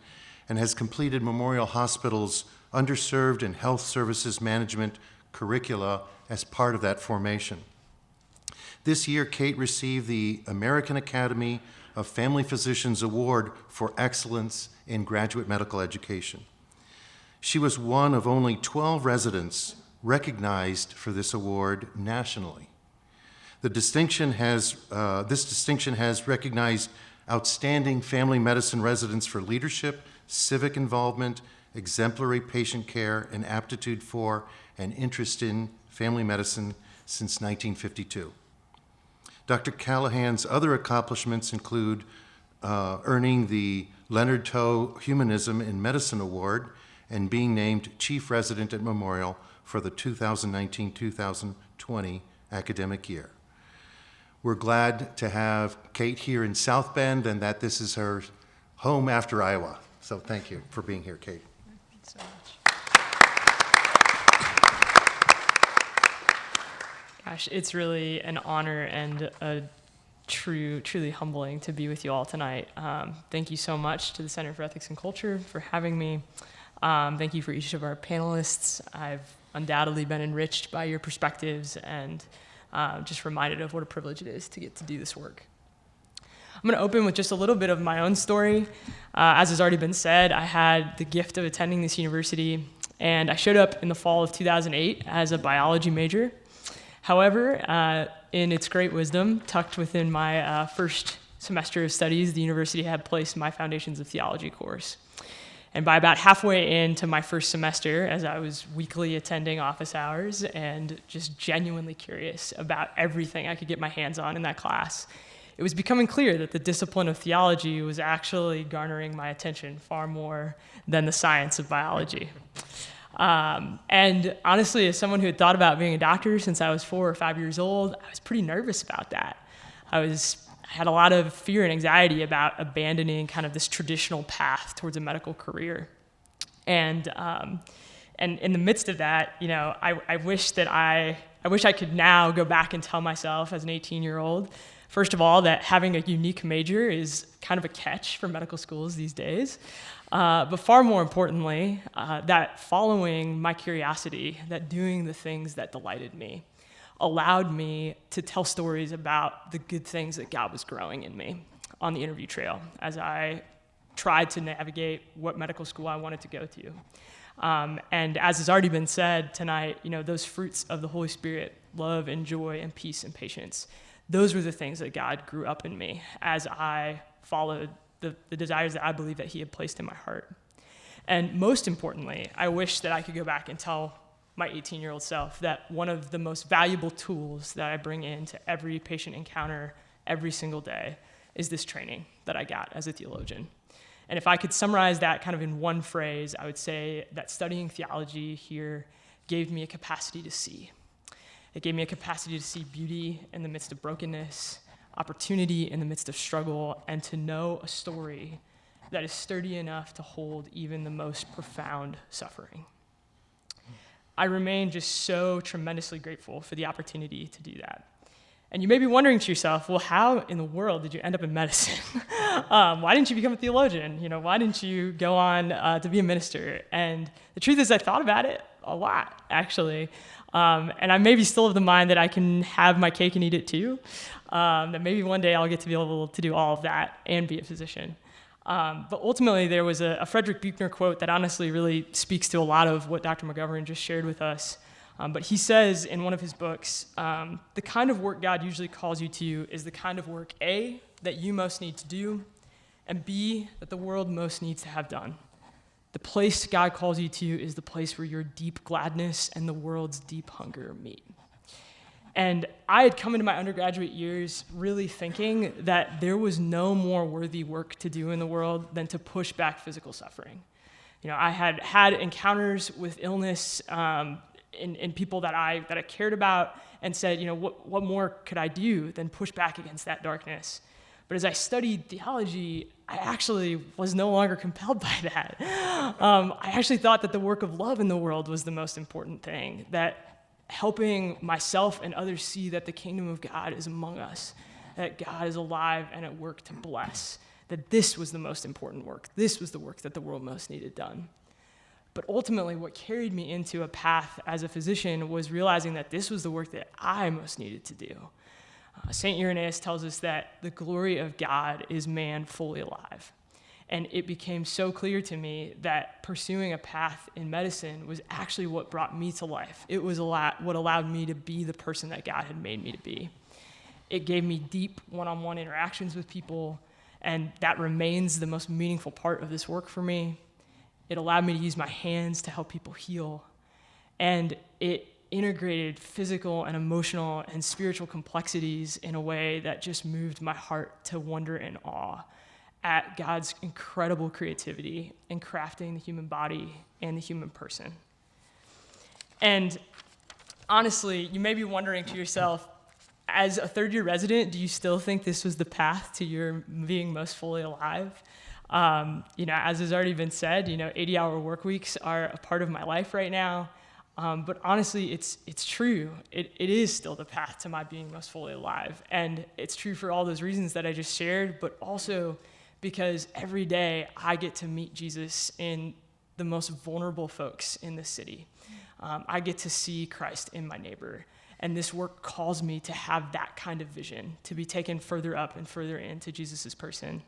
and has completed Memorial Hospital's Underserved and Health Services Management curricula as part of that formation. This year, Kate received the American Academy of Family Physicians Award for Excellence in Graduate Medical Education. She was one of only 12 residents recognized for this award nationally. This distinction has recognized outstanding family medicine residents for leadership, civic involvement, exemplary patient care, and aptitude for and interest in family medicine since 1952. Dr. Callahan's other accomplishments include earning the Leonard Toe Humanism in Medicine Award and being named Chief Resident at Memorial for the 2019-2020 academic year. We're glad to have Kate here in South Bend and that this is her home after Iowa. So thank you for being here, Kate. Thanks so much. Gosh, it's really an honor and a truly humbling to be with you all tonight. Thank you so much to the Center for Ethics and Culture for having me. Thank you for each of our panelists. I've undoubtedly been enriched by your perspectives and just reminded of what a privilege it is to get to do this work. I'm going to open with just a little bit of my own story. As has already been said, I had the gift of attending this university, and I showed up in the fall of 2008 as a biology major. However, in its great wisdom, tucked within my first semester of studies, the university had placed my Foundations of Theology course. And by about halfway into my first semester, as I was weekly attending office hours and just genuinely curious about everything I could get my hands on in that class, it was becoming clear that the discipline of theology was actually garnering my attention far more than the science of biology. And honestly, as someone who had thought about being a doctor since I was 4 or 5 years old, I was pretty nervous about that. I had a lot of fear and anxiety about abandoning kind of this traditional path towards a medical career. And in the midst of that, you know, I wish I could now go back and tell myself as an 18-year-old, first of all, that having a unique major is kind of a catch for medical schools these days. But far more importantly, that following my curiosity, that doing the things that delighted me, allowed me to tell stories about the good things that God was growing in me on the interview trail as I tried to navigate what medical school I wanted to go to. And as has already been said tonight, you know, those fruits of the Holy Spirit, love and joy and peace and patience, those were the things that God grew up in me as I followed the desires that I believe that he had placed in my heart. And most importantly, I wish that I could go back and tell my 18-year-old self that one of the most valuable tools that I bring into every patient encounter every single day is this training that I got as a theologian. And if I could summarize that kind of in one phrase, I would say that studying theology here gave me a capacity to see. It gave me a capacity to see beauty in the midst of brokenness, opportunity in the midst of struggle, and to know a story that is sturdy enough to hold even the most profound suffering. I remain just so tremendously grateful for the opportunity to do that. And you may be wondering to yourself, well, how in the world did you end up in medicine? Why didn't you become a theologian? Why didn't you go on to be a minister? And the truth is I thought about it a lot, actually. And I maybe still of the mind that I can have my cake and eat it too. That maybe one day I'll get to be able to do all of that and be a physician. But ultimately, there was a Frederick Buechner quote that honestly really speaks to a lot of what Dr. McGovern just shared with us. But he says in one of his books, the kind of work God usually calls you to is the kind of work, A, that you most need to do, and B, that the world most needs to have done. The place God calls you to is the place where your deep gladness and the world's deep hunger meet. And I had come into my undergraduate years really thinking that there was no more worthy work to do in the world than to push back physical suffering. I had encounters with illness in people that I cared about and said, what more could I do than push back against that darkness? But as I studied theology, I actually was no longer compelled by that. I actually thought that the work of love in the world was the most important thing, that helping myself and others see that the kingdom of God is among us, that God is alive and at work to bless, that this was the most important work. This was the work that the world most needed done. But ultimately, what carried me into a path as a physician was realizing that this was the work that I most needed to do. St. Irenaeus tells us that the glory of God is man fully alive. And it became so clear to me that pursuing a path in medicine was actually what brought me to life. It was what allowed me to be the person that God had made me to be. It gave me deep one-on-one interactions with people, and that remains the most meaningful part of this work for me. It allowed me to use my hands to help people heal. And it integrated physical and emotional and spiritual complexities in a way that just moved my heart to wonder and awe at God's incredible creativity in crafting the human body and the human person. And honestly, you may be wondering to yourself, as a third-year resident, do you still think this was the path to your being most fully alive? As has already been said, 80-hour work weeks are a part of my life right now. But honestly, it's true. It is still the path to my being most fully alive. And it's true for all those reasons that I just shared, but also because every day I get to meet Jesus in the most vulnerable folks in this city. I get to see Christ in my neighbor. And this work calls me to have that kind of vision, to be taken further up and further into Jesus' person.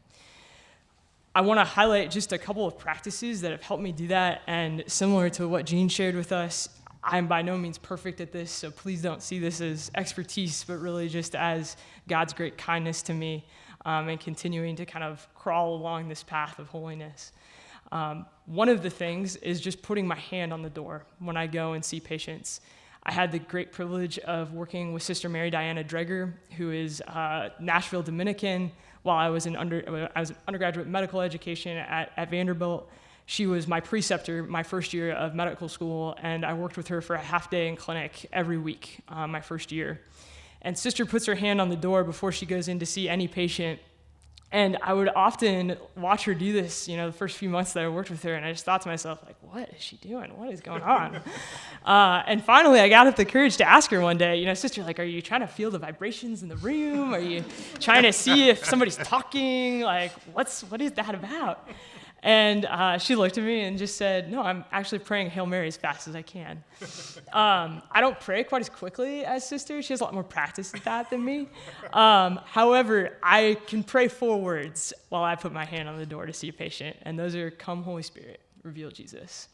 I want to highlight just a couple of practices that have helped me do that. And similar to what Jeanne shared with us, I'm by no means perfect at this, so please don't see this as expertise, but really just as God's great kindness to me and continuing to kind of crawl along this path of holiness. One of the things is just putting my hand on the door when I go and see patients. I had the great privilege of working with Sister Mary Diana Dreger, who is Nashville Dominican, while I was in undergraduate medical education at Vanderbilt. She was my preceptor my first year of medical school, and I worked with her for a half day in clinic every week my first year. And Sister puts her hand on the door before she goes in to see any patient. And I would often watch her do this, the first few months that I worked with her, and I just thought to myself, like, what is she doing? What is going on? And finally, I got up the courage to ask her one day, Sister, are you trying to feel the vibrations in the room? Are you trying to see if somebody's talking? What is that about? And she looked at me and just said, no, I'm actually praying Hail Mary as fast as I can. I don't pray quite as quickly as Sister. She has a lot more practice at that than me. However, I can pray 4 words while I put my hand on the door to see a patient, and those are, come Holy Spirit, reveal Jesus.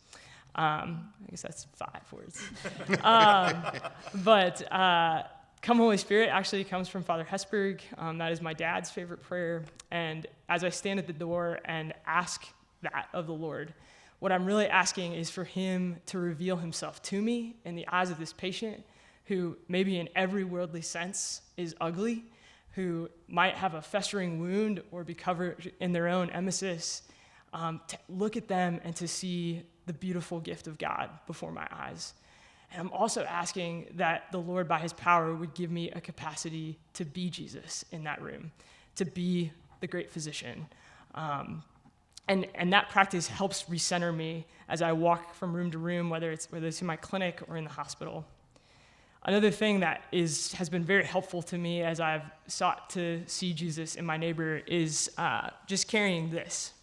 I guess that's 5 words. But come Holy Spirit actually comes from Father Hesburgh. That is my dad's favorite prayer. And as I stand at the door and ask that of the Lord, What I'm really asking is for him to reveal himself to me in the eyes of this patient who maybe in every worldly sense is ugly, who might have a festering wound or be covered in their own emesis, to look at them and to see the beautiful gift of God before my eyes. And I'm also asking that the Lord, by his power, would give me a capacity to be Jesus in that room, to be the great physician. And that practice helps recenter me as I walk from room to room, whether it's in my clinic or in the hospital. Another thing that has been very helpful to me as I've sought to see Jesus in my neighbor is just carrying this.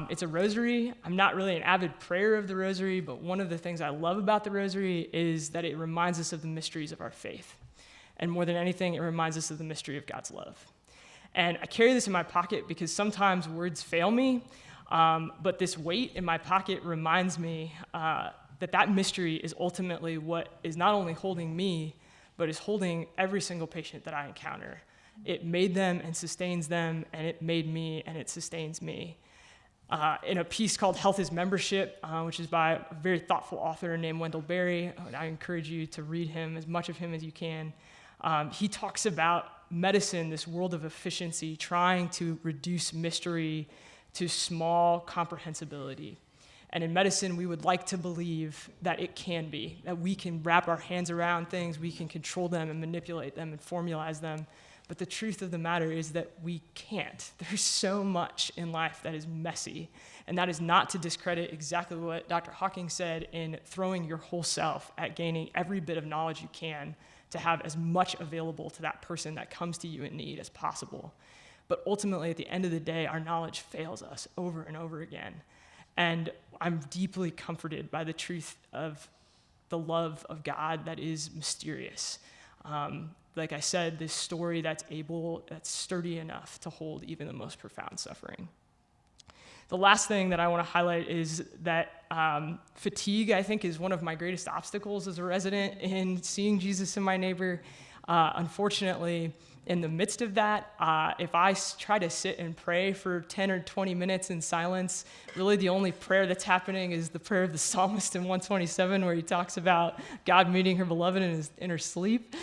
It's a rosary. I'm not really an avid prayer of the rosary, but one of the things I love about the rosary is that it reminds us of the mysteries of our faith. And more than anything, it reminds us of the mystery of God's love. And I carry this in my pocket because sometimes words fail me, but this weight in my pocket reminds me that mystery is ultimately what is not only holding me, but is holding every single patient that I encounter. It made them and sustains them, and it made me and it sustains me. In a piece called Health is Membership, which is by a very thoughtful author named Wendell Berry, I encourage you to read him, as much of him as you can. He talks about medicine, this world of efficiency, trying to reduce mystery to small comprehensibility. And in medicine, we would like to believe that it can be, that we can wrap our hands around things, we can control them and manipulate them and formalize them. But the truth of the matter is that we can't. There's so much in life that is messy. And that is not to discredit exactly what Dr. Hawking said in throwing your whole self at gaining every bit of knowledge you can to have as much available to that person that comes to you in need as possible. But ultimately, at the end of the day, our knowledge fails us over and over again. And I'm deeply comforted by the truth of the love of God that is mysterious. Like I said, this story that's sturdy enough to hold even the most profound suffering. The last thing that I want to highlight is that fatigue, I think, is one of my greatest obstacles as a resident in seeing Jesus in my neighbor. Unfortunately, in the midst of that, if I try to sit and pray for 10 or 20 minutes in silence, really the only prayer that's happening is the prayer of the psalmist in 127, where he talks about God meeting her beloved in her sleep.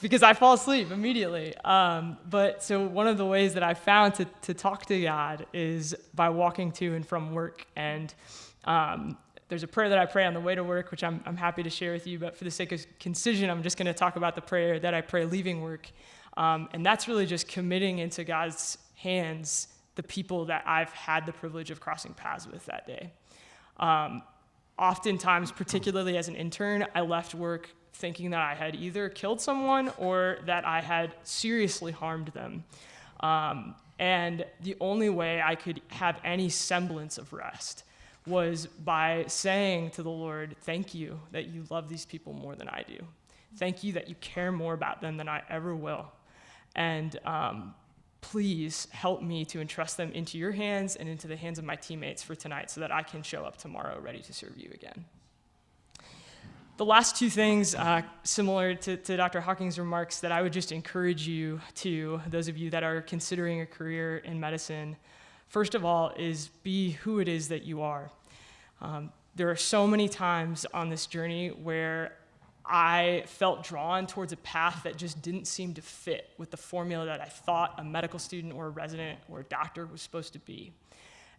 Because I fall asleep immediately. But so one of the ways that I found to talk to God is by walking to and from work. And there's a prayer that I pray on the way to work, which I'm happy to share with you. But for the sake of concision, I'm just going to talk about the prayer that I pray leaving work. And that's really just committing into God's hands the people that I've had the privilege of crossing paths with that day. Oftentimes, particularly as an intern, I left work thinking that I had either killed someone or that I had seriously harmed them. And the only way I could have any semblance of rest was by saying to the Lord, thank you that you love these people more than I do. Thank you that you care more about them than I ever will. And please help me to entrust them into your hands and into the hands of my teammates for tonight so that I can show up tomorrow ready to serve you again. The last two things, similar to Dr. Hawking's remarks, that I would just encourage you to, those of you that are considering a career in medicine, first of all, is be who it is that you are. There are so many times on this journey where I felt drawn towards a path that just didn't seem to fit with the formula that I thought a medical student or a resident or a doctor was supposed to be.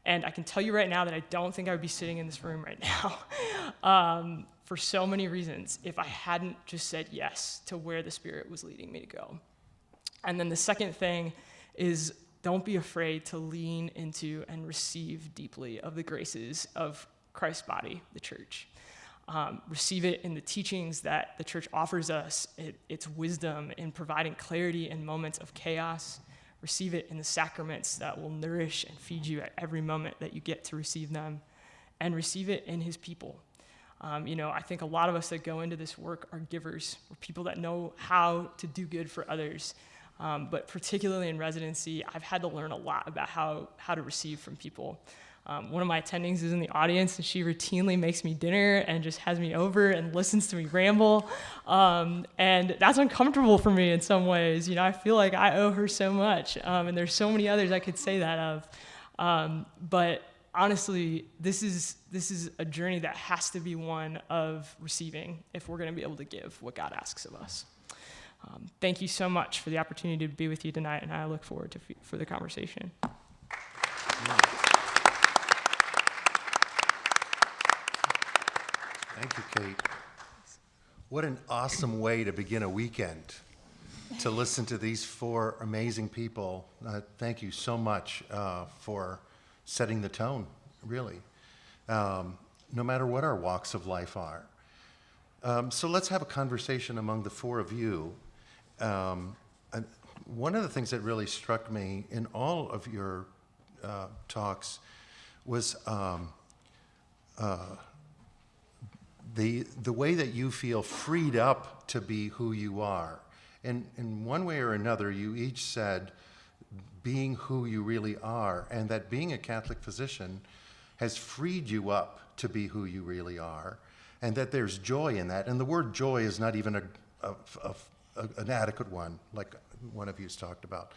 And I can tell you right now that I don't think I would be sitting in this room right now for so many reasons if I hadn't just said yes to where the Spirit was leading me to go. And then the second thing is, don't be afraid to lean into and receive deeply of the graces of Christ's body, the church. Receive it in the teachings that the church offers us, its wisdom in providing clarity in moments of chaos. Receive it in the sacraments that will nourish and feed you at every moment that you get to receive them. And receive it in his people. I think a lot of us that go into this work are givers. We're people that know how to do good for others. But particularly in residency, I've had to learn a lot about how to receive from people. One of my attendings is in the audience, and she routinely makes me dinner and just has me over and listens to me ramble. And that's uncomfortable for me in some ways. I feel like I owe her so much, and there's so many others I could say that of. But honestly, this is a journey that has to be one of receiving if we're going to be able to give what God asks of us. Thank you so much for the opportunity to be with you tonight, and I look forward to further conversation. Thank you, Kate. What an awesome way to begin a weekend, to listen to these four amazing people. Thank you so much for setting the tone, really, no matter what our walks of life are. So let's have a conversation among the four of you. One of the things that really struck me in all of your talks was the way that you feel freed up to be who you are. And in one way or another, you each said being who you really are, and that being a Catholic physician has freed you up to be who you really are, and that there's joy in that. And the word joy is not even an adequate one, like one of you's talked about.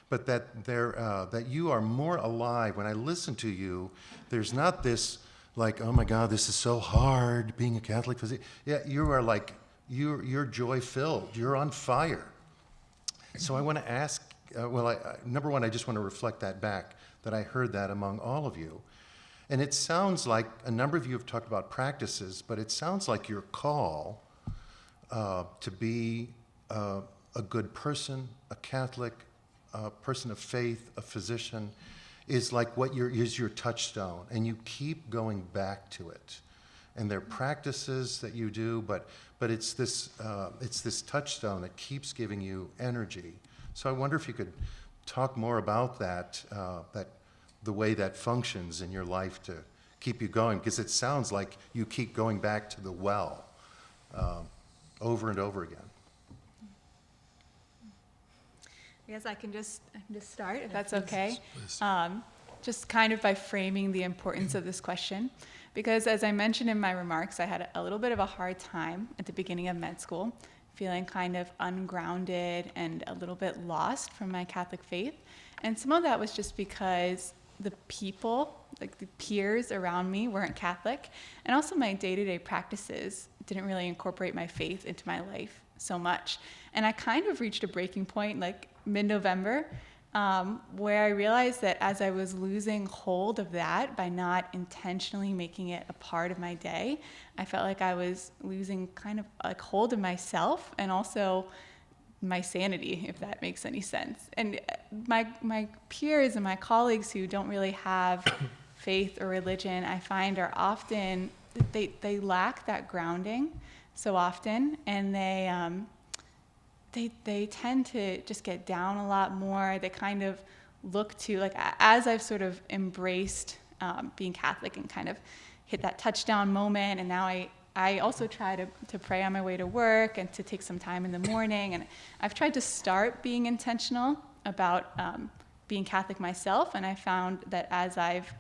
But that you are more alive. When I listen to you, there's not this like, oh my God, this is so hard being a Catholic physician. Yeah, you are like, you're joy-filled. You're on fire. So I want to ask, number one, I just want to reflect that back, that I heard that among all of you. And it sounds like a number of you have talked about practices, but it sounds like your call to be a good person, a Catholic, a person of faith, a physician, is like what is your touchstone, and you keep going back to it. And there are practices that you do, but it's this touchstone that keeps giving you energy. So I wonder if you could talk more about that, the way that functions in your life to keep you going, because it sounds like you keep going back to the well over and over again. I guess I can just start, if that's okay. Just kind of by framing the importance of this question. Because as I mentioned in my remarks, I had a little bit of a hard time at the beginning of med school, feeling kind of ungrounded and a little bit lost from my Catholic faith. And some of that was just because the people, like the peers around me, weren't Catholic. And also my day-to-day practices didn't really incorporate my faith into my life so much. And I kind of reached a breaking point, like mid-November, where I realized that as I was losing hold of that by not intentionally making it a part of my day, I felt like I was losing kind of like hold of myself and also my sanity, if that makes any sense. And my peers and my colleagues who don't really have faith or religion, I find are often, they lack that grounding so often, and they tend to just get down a lot more. They kind of look to, like, as I've sort of embraced being Catholic and kind of hit that touchdown moment, and now I also try to pray on my way to work and to take some time in the morning. And I've tried to start being intentional about being Catholic myself, and I found that as I've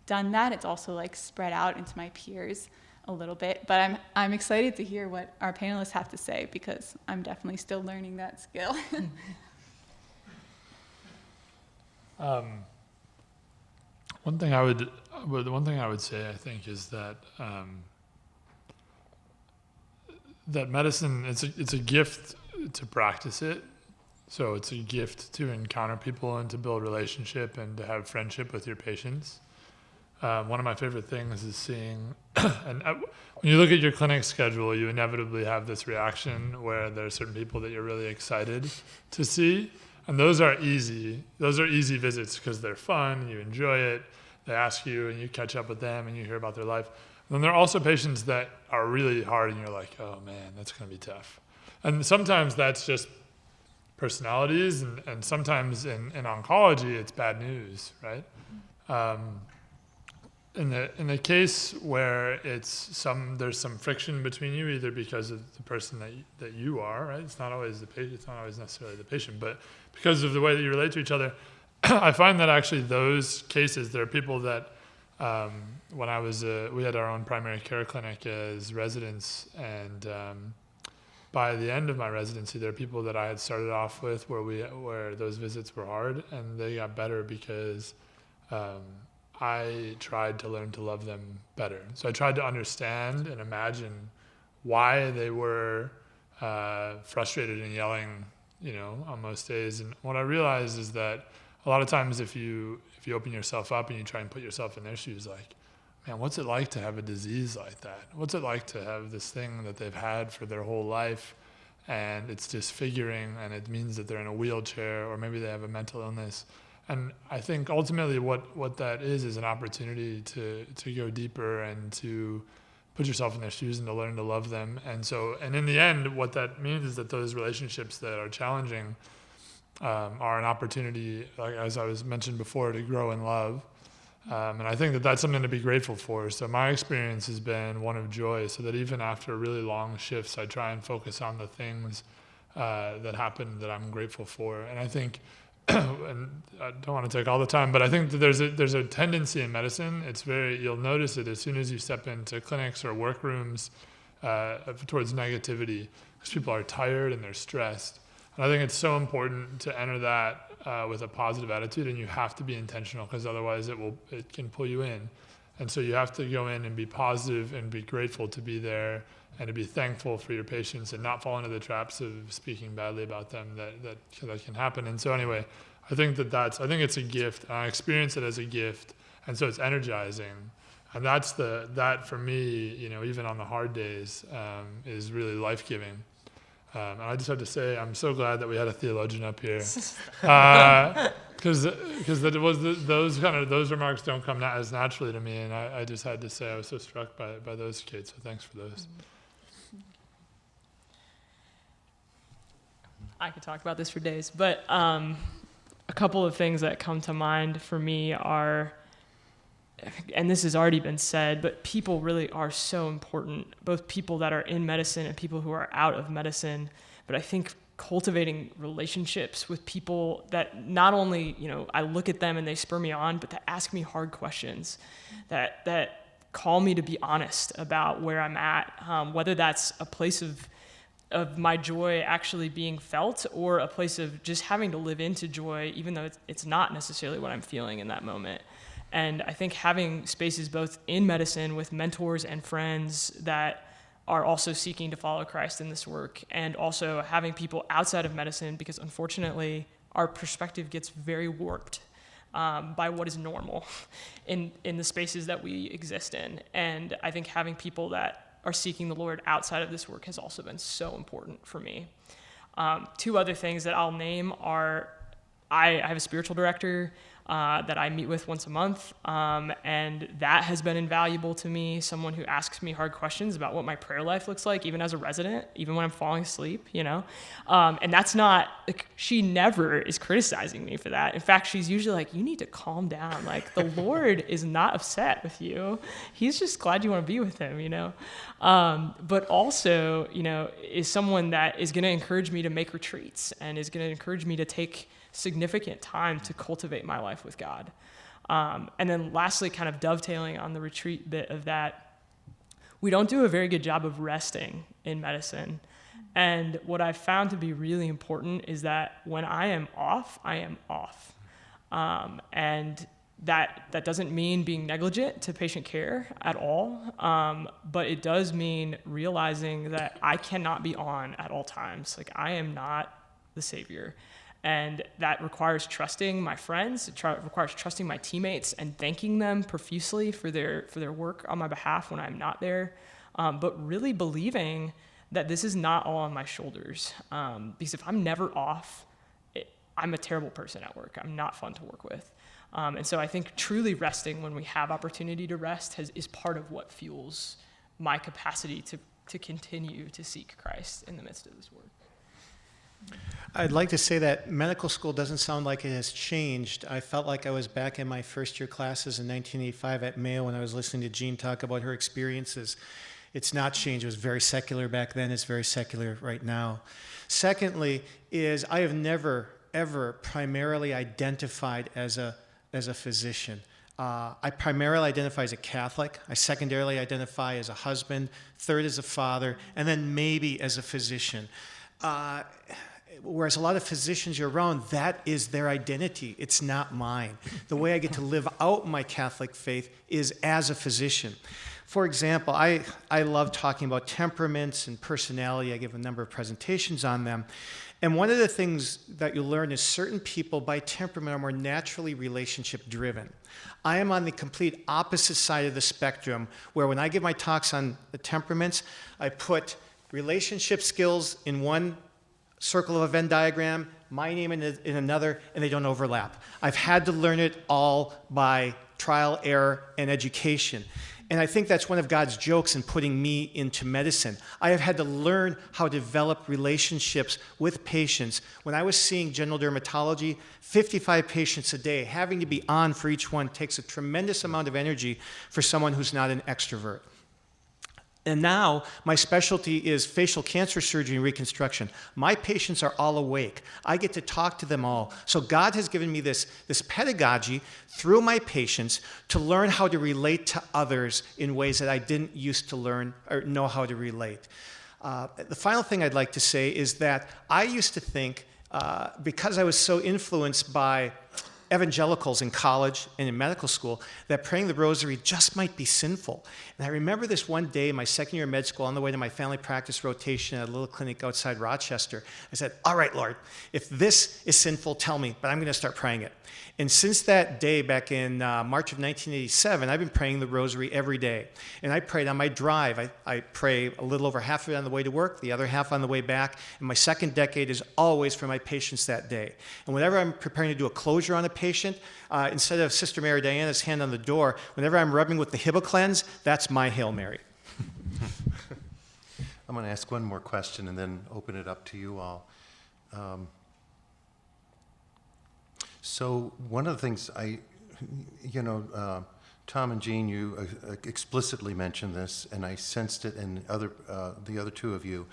done that, it's also like spread out into my peers a little bit. But I'm excited to hear what our panelists have to say, because I'm definitely still learning that skill. One thing I would say, I think, is that that medicine, it's a gift to practice it. So it's a gift to encounter people and to build relationship and to have friendship with your patients. One of my favorite things is seeing, and when you look at your clinic schedule, you inevitably have this reaction where there are certain people that you're really excited to see. And those are easy visits because they're fun, you enjoy it, they ask you and you catch up with them and you hear about their life. And then there are also patients that are really hard and you're like, oh man, that's gonna be tough. And sometimes that's just personalities, and sometimes in oncology, it's bad news, right? In the case where there's some friction between you, either because of the person that you are, right? It's not always the patient. It's not always necessarily the patient, but because of the way that you relate to each other, I find that actually those cases, there are people that when we had our own primary care clinic as residents, and by the end of my residency, there are people that I had started off with where those visits were hard, and they got better because I tried to learn to love them better. So I tried to understand and imagine why they were frustrated and yelling, on most days. And what I realized is that a lot of times if you open yourself up and you try and put yourself in their shoes, like, man, what's it like to have a disease like that? What's it like to have this thing that they've had for their whole life and it's disfiguring and it means that they're in a wheelchair or maybe they have a mental illness? And I think ultimately what that is an opportunity to go deeper and to put yourself in their shoes and to learn to love them. And in the end, what that means is that those relationships that are challenging are an opportunity, like as I was mentioned before, to grow in love. And I think that that's something to be grateful for. So my experience has been one of joy, so that even after really long shifts, I try and focus on the things that happen that I'm grateful for. And I think, and I don't want to take all the time, but I think that there's a tendency in medicine. You'll notice it as soon as you step into clinics or workrooms towards negativity, because people are tired and they're stressed. And I think it's so important to enter that with a positive attitude, and you have to be intentional, because otherwise it can pull you in. And so you have to go in and be positive and be grateful to be there and to be thankful for your patients and not fall into the traps of speaking badly about them that can happen. And so anyway, I think it's a gift. I experience it as a gift, and so it's energizing. And that for me, even on the hard days, is really life-giving. And I just have to say, I'm so glad that we had a theologian up here, because those remarks don't come as naturally to me, and I just had to say I was so struck by those kids. So thanks for those. I could talk about this for days, but a couple of things that come to mind for me are, and this has already been said, but people really are so important, both people that are in medicine and people who are out of medicine. But I think cultivating relationships with people that not only, I look at them and they spur me on, but that ask me hard questions, that call me to be honest about where I'm at, whether that's a place of my joy actually being felt or a place of just having to live into joy, even though it's not necessarily what I'm feeling in that moment. And I think having spaces both in medicine with mentors and friends that are also seeking to follow Christ in this work, and also having people outside of medicine, because unfortunately our perspective gets very warped by what is normal in the spaces that we exist in. And I think having people that are seeking the Lord outside of this work has also been so important for me. Two other things that I'll name are, I have a spiritual director that I meet with once a month, and that has been invaluable to me, someone who asks me hard questions about what my prayer life looks like, even as a resident, even when I'm falling asleep, and that's not, she never is criticizing me for that. In fact, she's usually like, you need to calm down. Like, the Lord is not upset with you. He's just glad you want to be with him, but also, is someone that is going to encourage me to make retreats and is going to encourage me to take significant time to cultivate my life with God. And then lastly, kind of dovetailing on the retreat bit of that, we don't do a very good job of resting in medicine. And what I've found to be really important is that when I am off, I am off. And that doesn't mean being negligent to patient care at all, but it does mean realizing that I cannot be on at all times. Like, I am not the Savior. And that requires trusting my friends, requires trusting my teammates and thanking them profusely for their work on my behalf when I'm not there, but really believing that this is not all on my shoulders. Because if I'm never off, I'm a terrible person at work. I'm not fun to work with. And so I think truly resting when we have opportunity to rest is part of what fuels my capacity to continue to seek Christ in the midst of this work. I'd like to say that medical school doesn't sound like it has changed. I felt like I was back in my first year classes in 1985 at Mayo when I was listening to Jeanne talk about her experiences. It's not changed. It was very secular back then. It's very secular right now. Secondly is I have never, ever primarily identified as a physician. I primarily identify as a Catholic. I secondarily identify as a husband, third as a father, and then maybe as a physician. whereas a lot of physicians you're around, that is their identity. It's not mine. The way I get to live out my Catholic faith is as a physician. For example, I love talking about temperaments and personality. I give a number of presentations on them. And one of the things that you'll learn is certain people by temperament are more naturally relationship driven. I am on the complete opposite side of the spectrum, where when I give my talks on the temperaments, I put relationship skills in one circle of a Venn diagram, my name in another, and they don't overlap. I've had to learn it all by trial, error, and education. And I think that's one of God's jokes in putting me into medicine. I have had to learn how to develop relationships with patients. When I was seeing general dermatology, 55 patients a day, having to be on for each one takes a tremendous amount of energy for someone who's not an extrovert. And now, my specialty is facial cancer surgery and reconstruction. My patients are all awake. I get to talk to them all. So God has given me this pedagogy through my patients to learn how to relate to others in ways that I didn't used to learn or know how to relate. The final thing I'd like to say is that I used to think, because I was so influenced by evangelicals in college and in medical school, that praying the rosary just might be sinful. And I remember this one day in my second year of med school on the way to my family practice rotation at a little clinic outside Rochester. I said, all right, Lord, if this is sinful, tell me, but I'm going to start praying it. And since that day, back in March of 1987, I've been praying the rosary every day. And I prayed on my drive. I pray a little over half of it on the way to work, the other half on the way back. And my second decade is always for my patients that day. And whenever I'm preparing to do a closure on a patient, instead of Sister Mary Diana's hand on the door, whenever I'm rubbing with the Hibiclens, that's my Hail Mary. I'm going to ask one more question and then open it up to you all. So one of the things Tom and Jeanne, you explicitly mentioned this, and I sensed it in the other two of you,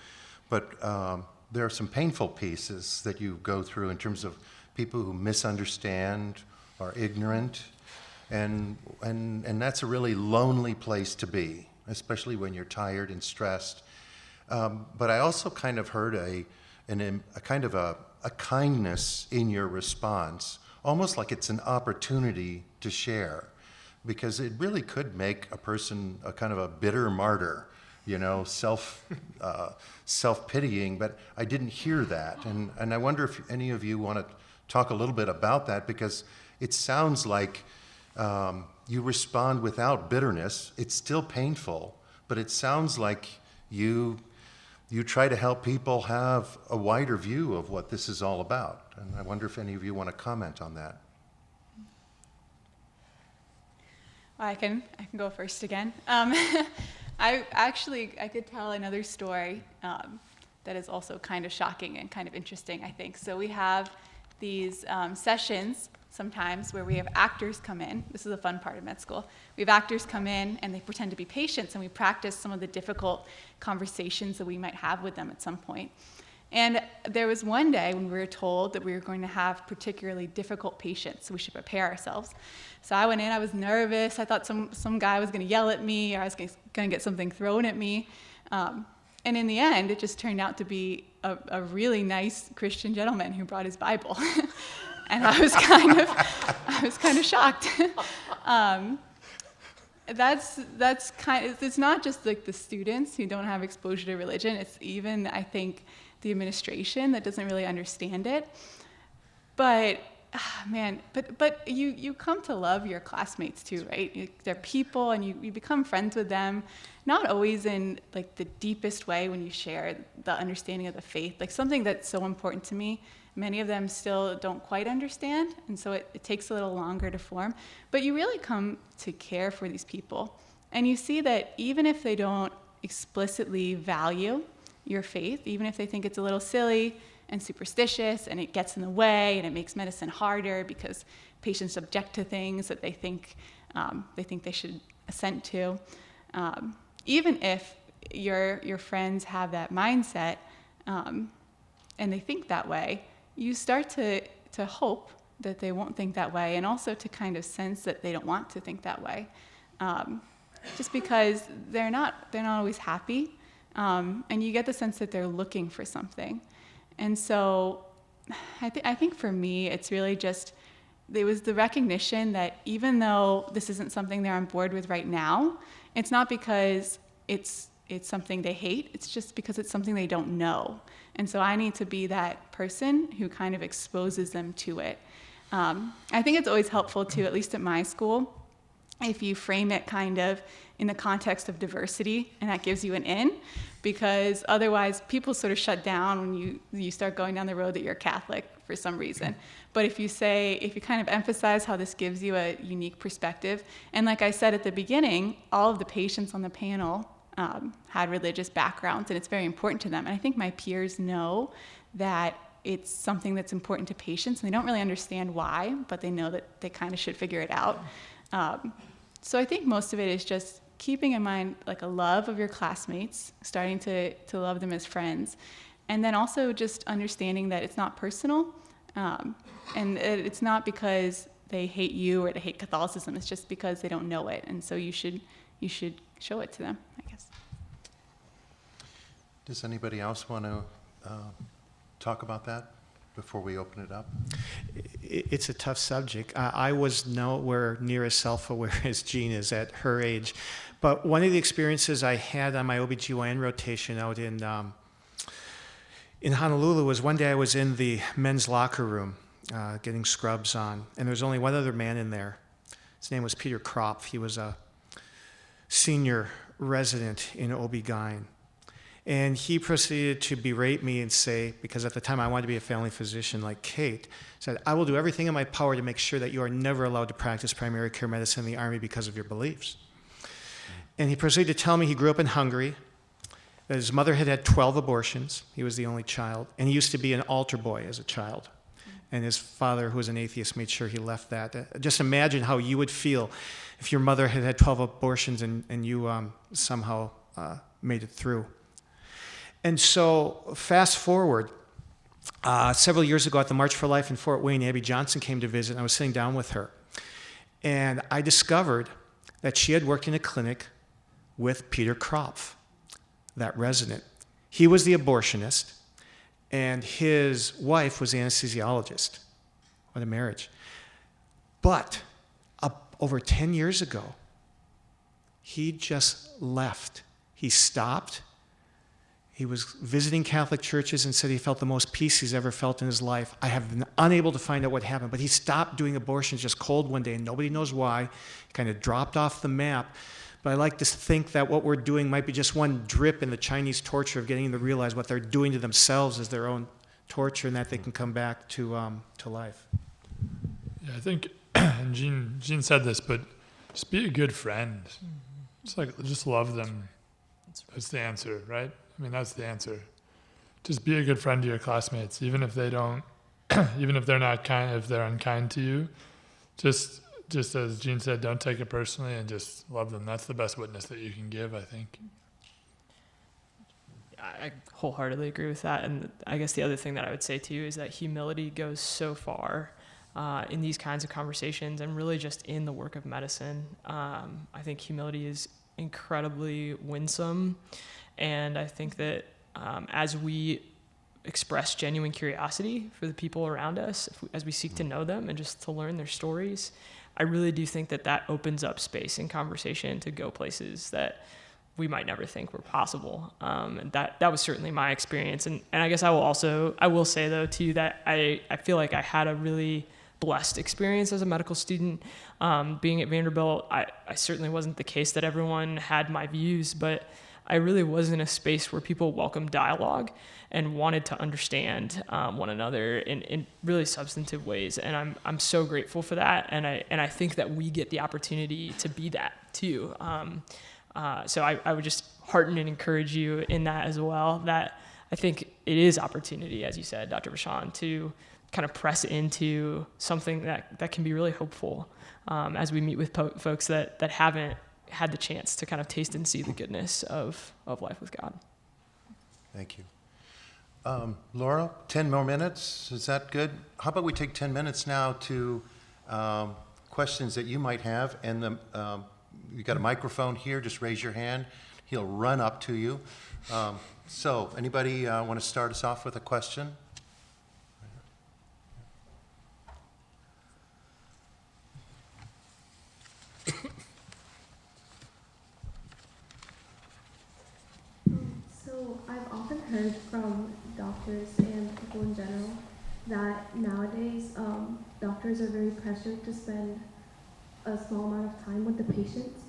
but there are some painful pieces that you go through in terms of people who misunderstand, are ignorant, and that's a really lonely place to be, especially when you're tired and stressed. But I also kind of heard a kindness in your response, almost like it's an opportunity to share, because it really could make a person a kind of a bitter martyr, self-pitying, but I didn't hear that. And I wonder if any of you want to talk a little bit about that, because it sounds like you respond without bitterness. It's still painful, but it sounds like you try to help people have a wider view of what this is all about. And I wonder if any of you want to comment on that. I can go first again. I could tell another story that is also kind of shocking and kind of interesting, I think. So we have these sessions sometimes where we have actors come in. This is a fun part of med school. We have actors come in and they pretend to be patients, and we practice some of the difficult conversations that we might have with them at some point. And there was one day when we were told that we were going to have particularly difficult patients, so we should prepare ourselves. So I went in, I was nervous. I thought some guy was going to yell at me, or I was going to get something thrown at me. And in the end, it just turned out to be a really nice Christian gentleman who brought his Bible. And I was kind of shocked. It's not just like the students who don't have exposure to religion. It's even, I think, the administration that doesn't really understand it. But but you come to love your classmates too, right? They're people, and you become friends with them. Not always in like the deepest way when you share the understanding of the faith. Like something that's so important to me, many of them still don't quite understand, and so it takes a little longer to form. But you really come to care for these people. And you see that even if they don't explicitly value your faith, even if they think it's a little silly and superstitious and it gets in the way and it makes medicine harder because patients object to things that they think they should assent to, even if your friends have that mindset and they think that way, you start to hope that they won't think that way, and also to kind of sense that they don't want to think that way, just because they're not always happy, and you get the sense that they're looking for something. And so I think for me, it's really just, it was the recognition that even though this isn't something they're on board with right now, it's not because it's something they hate, it's just because it's something they don't know. And so I need to be that person who kind of exposes them to it. I think it's always helpful to, at least at my school, if you frame it kind of in the context of diversity, and that gives you an in, because otherwise people sort of shut down when you start going down the road that you're Catholic for some reason. But if you kind of emphasize how this gives you a unique perspective, and like I said at the beginning, all of the patients on the panel had religious backgrounds, and it's very important to them. And I think my peers know that it's something that's important to patients, and they don't really understand why, but they know that they kind of should figure it out. So I think most of it is just keeping in mind like a love of your classmates, starting to love them as friends, and then also just understanding that it's not personal, and it's not because they hate you or they hate Catholicism. It's just because they don't know it, and so you should show it to them, I guess. Does anybody else want to talk about that before we open it up? It's a tough subject. I was nowhere near as self-aware as Jeanne is at her age. But one of the experiences I had on my OBGYN rotation out in Honolulu was one day I was in the men's locker room getting scrubs on, and there was only one other man in there. His name was Peter Kropf. He was a senior resident in OB-GYN. And he proceeded to berate me and say, because at the time I wanted to be a family physician like Kate, said, "I will do everything in my power to make sure that you are never allowed to practice primary care medicine in the Army because of your beliefs." And he proceeded to tell me he grew up in Hungary, that his mother had had 12 abortions. He was the only child. And he used to be an altar boy as a child. And his father, who was an atheist, made sure he left that. Just imagine how you would feel if your mother had had 12 abortions and you somehow made it through. And so fast forward, several years ago at the March for Life in Fort Wayne, Abby Johnson came to visit, and I was sitting down with her. And I discovered that she had worked in a clinic with Peter Kropf, that resident. He was the abortionist, and his wife was the anesthesiologist. What a marriage. But over 10 years ago, he just left. He stopped. He was visiting Catholic churches and said he felt the most peace he's ever felt in his life. I have been unable to find out what happened, but he stopped doing abortions just cold one day, and nobody knows why. He kind of dropped off the map. But I like to think that what we're doing might be just one drip in the Chinese torture of getting them to realize what they're doing to themselves is their own torture, and that they can come back to life. Yeah, I think, and Jeanne said this, but just be a good friend. Just love them. That's the answer, right? I mean, that's the answer. Just be a good friend to your classmates, even if they don't, even if they're not kind, if they're unkind to you. Just as Jeanne said, don't take it personally and just love them. That's the best witness that you can give, I think. I wholeheartedly agree with that. And I guess the other thing that I would say too is that humility goes so far in these kinds of conversations and really just in the work of medicine. I think humility is incredibly winsome. And I think that as we express genuine curiosity for the people around us, as we seek to know them and just to learn their stories, I really do think that opens up space in conversation to go places that we might never think were possible. And that was certainly my experience. And I guess I will say though too that I feel like I had a really blessed experience as a medical student. Being at Vanderbilt, I certainly wasn't the case that everyone had my views, but I really was in a space where people welcomed dialogue and wanted to understand one another in really substantive ways. And I'm so grateful for that. And I think that we get the opportunity to be that too. So I would just hearten and encourage you in that as well, that I think it is opportunity, as you said, Dr. Vachon, to kind of press into something that can be really hopeful as we meet with folks that haven't had the chance to kind of taste and see the goodness of life with God. Thank you. Laura, 10 more minutes, is that good? How about we take 10 minutes now to questions that you might have, and you got a microphone here, just raise your hand. He'll run up to you. So anybody want to start us off with a question? often heard from doctors and people in general that nowadays doctors are very pressured to spend a small amount of time with the patients.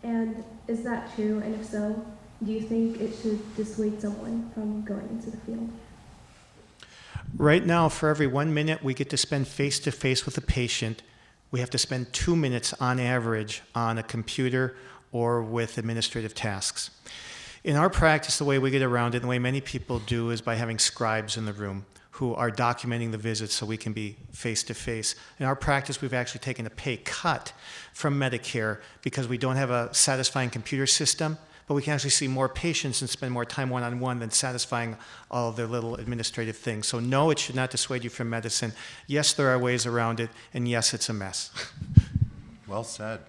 And is that true? And if so, do you think it should dissuade someone from going into the field? Right now, for every 1 minute we get to spend face-to-face with a patient, we have to spend 2 minutes on average on a computer or with administrative tasks. In our practice, the way we get around it, and the way many people do, is by having scribes in the room who are documenting the visits so we can be face-to-face. In our practice, we've actually taken a pay cut from Medicare because we don't have a satisfying computer system, but we can actually see more patients and spend more time one-on-one than satisfying all of their little administrative things. So no, it should not dissuade you from medicine. Yes, there are ways around it, and yes, it's a mess. Well said.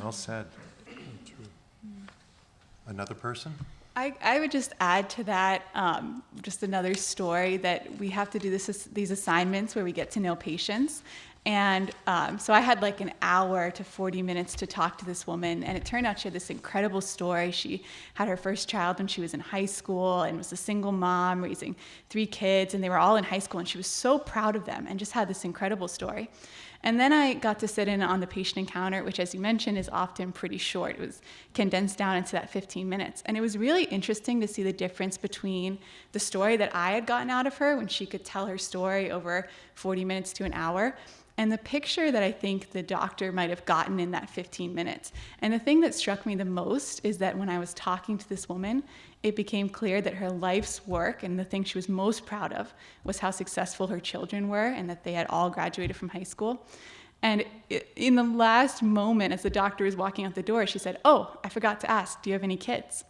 Well said. Another person? I would just add to that just another story that we have to do these assignments where we get to know patients. And so I had like an hour to 40 minutes to talk to this woman, and it turned out she had this incredible story. She had her first child when she was in high school and was a single mom raising 3 kids, and they were all in high school, and she was so proud of them and just had this incredible story. And then I got to sit in on the patient encounter, which, as you mentioned, is often pretty short. It was condensed down into that 15 minutes. And it was really interesting to see the difference between the story that I had gotten out of her when she could tell her story over 40 minutes to an hour, and the picture that I think the doctor might have gotten in that 15 minutes. And the thing that struck me the most is that when I was talking to this woman, it became clear that her life's work and the thing she was most proud of was how successful her children were and that they had all graduated from high school. And in the last moment, as the doctor was walking out the door, she said, "Oh, I forgot to ask, do you have any kids?"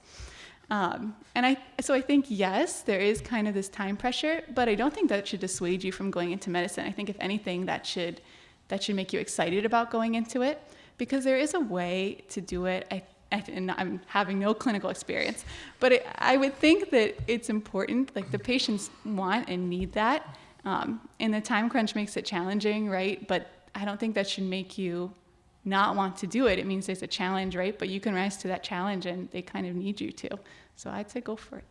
So I think, yes, there is kind of this time pressure, but I don't think that should dissuade you from going into medicine. I think, if anything, that should make you excited about going into it, because there is a way to do it. And I'm having no clinical experience, but I would think that it's important, like the patients want and need that, and the time crunch makes it challenging, right? But I don't think that should make you not want to do it. It means there's a challenge, right? But you can rise to that challenge, and they kind of need you to. So I'd say go for it.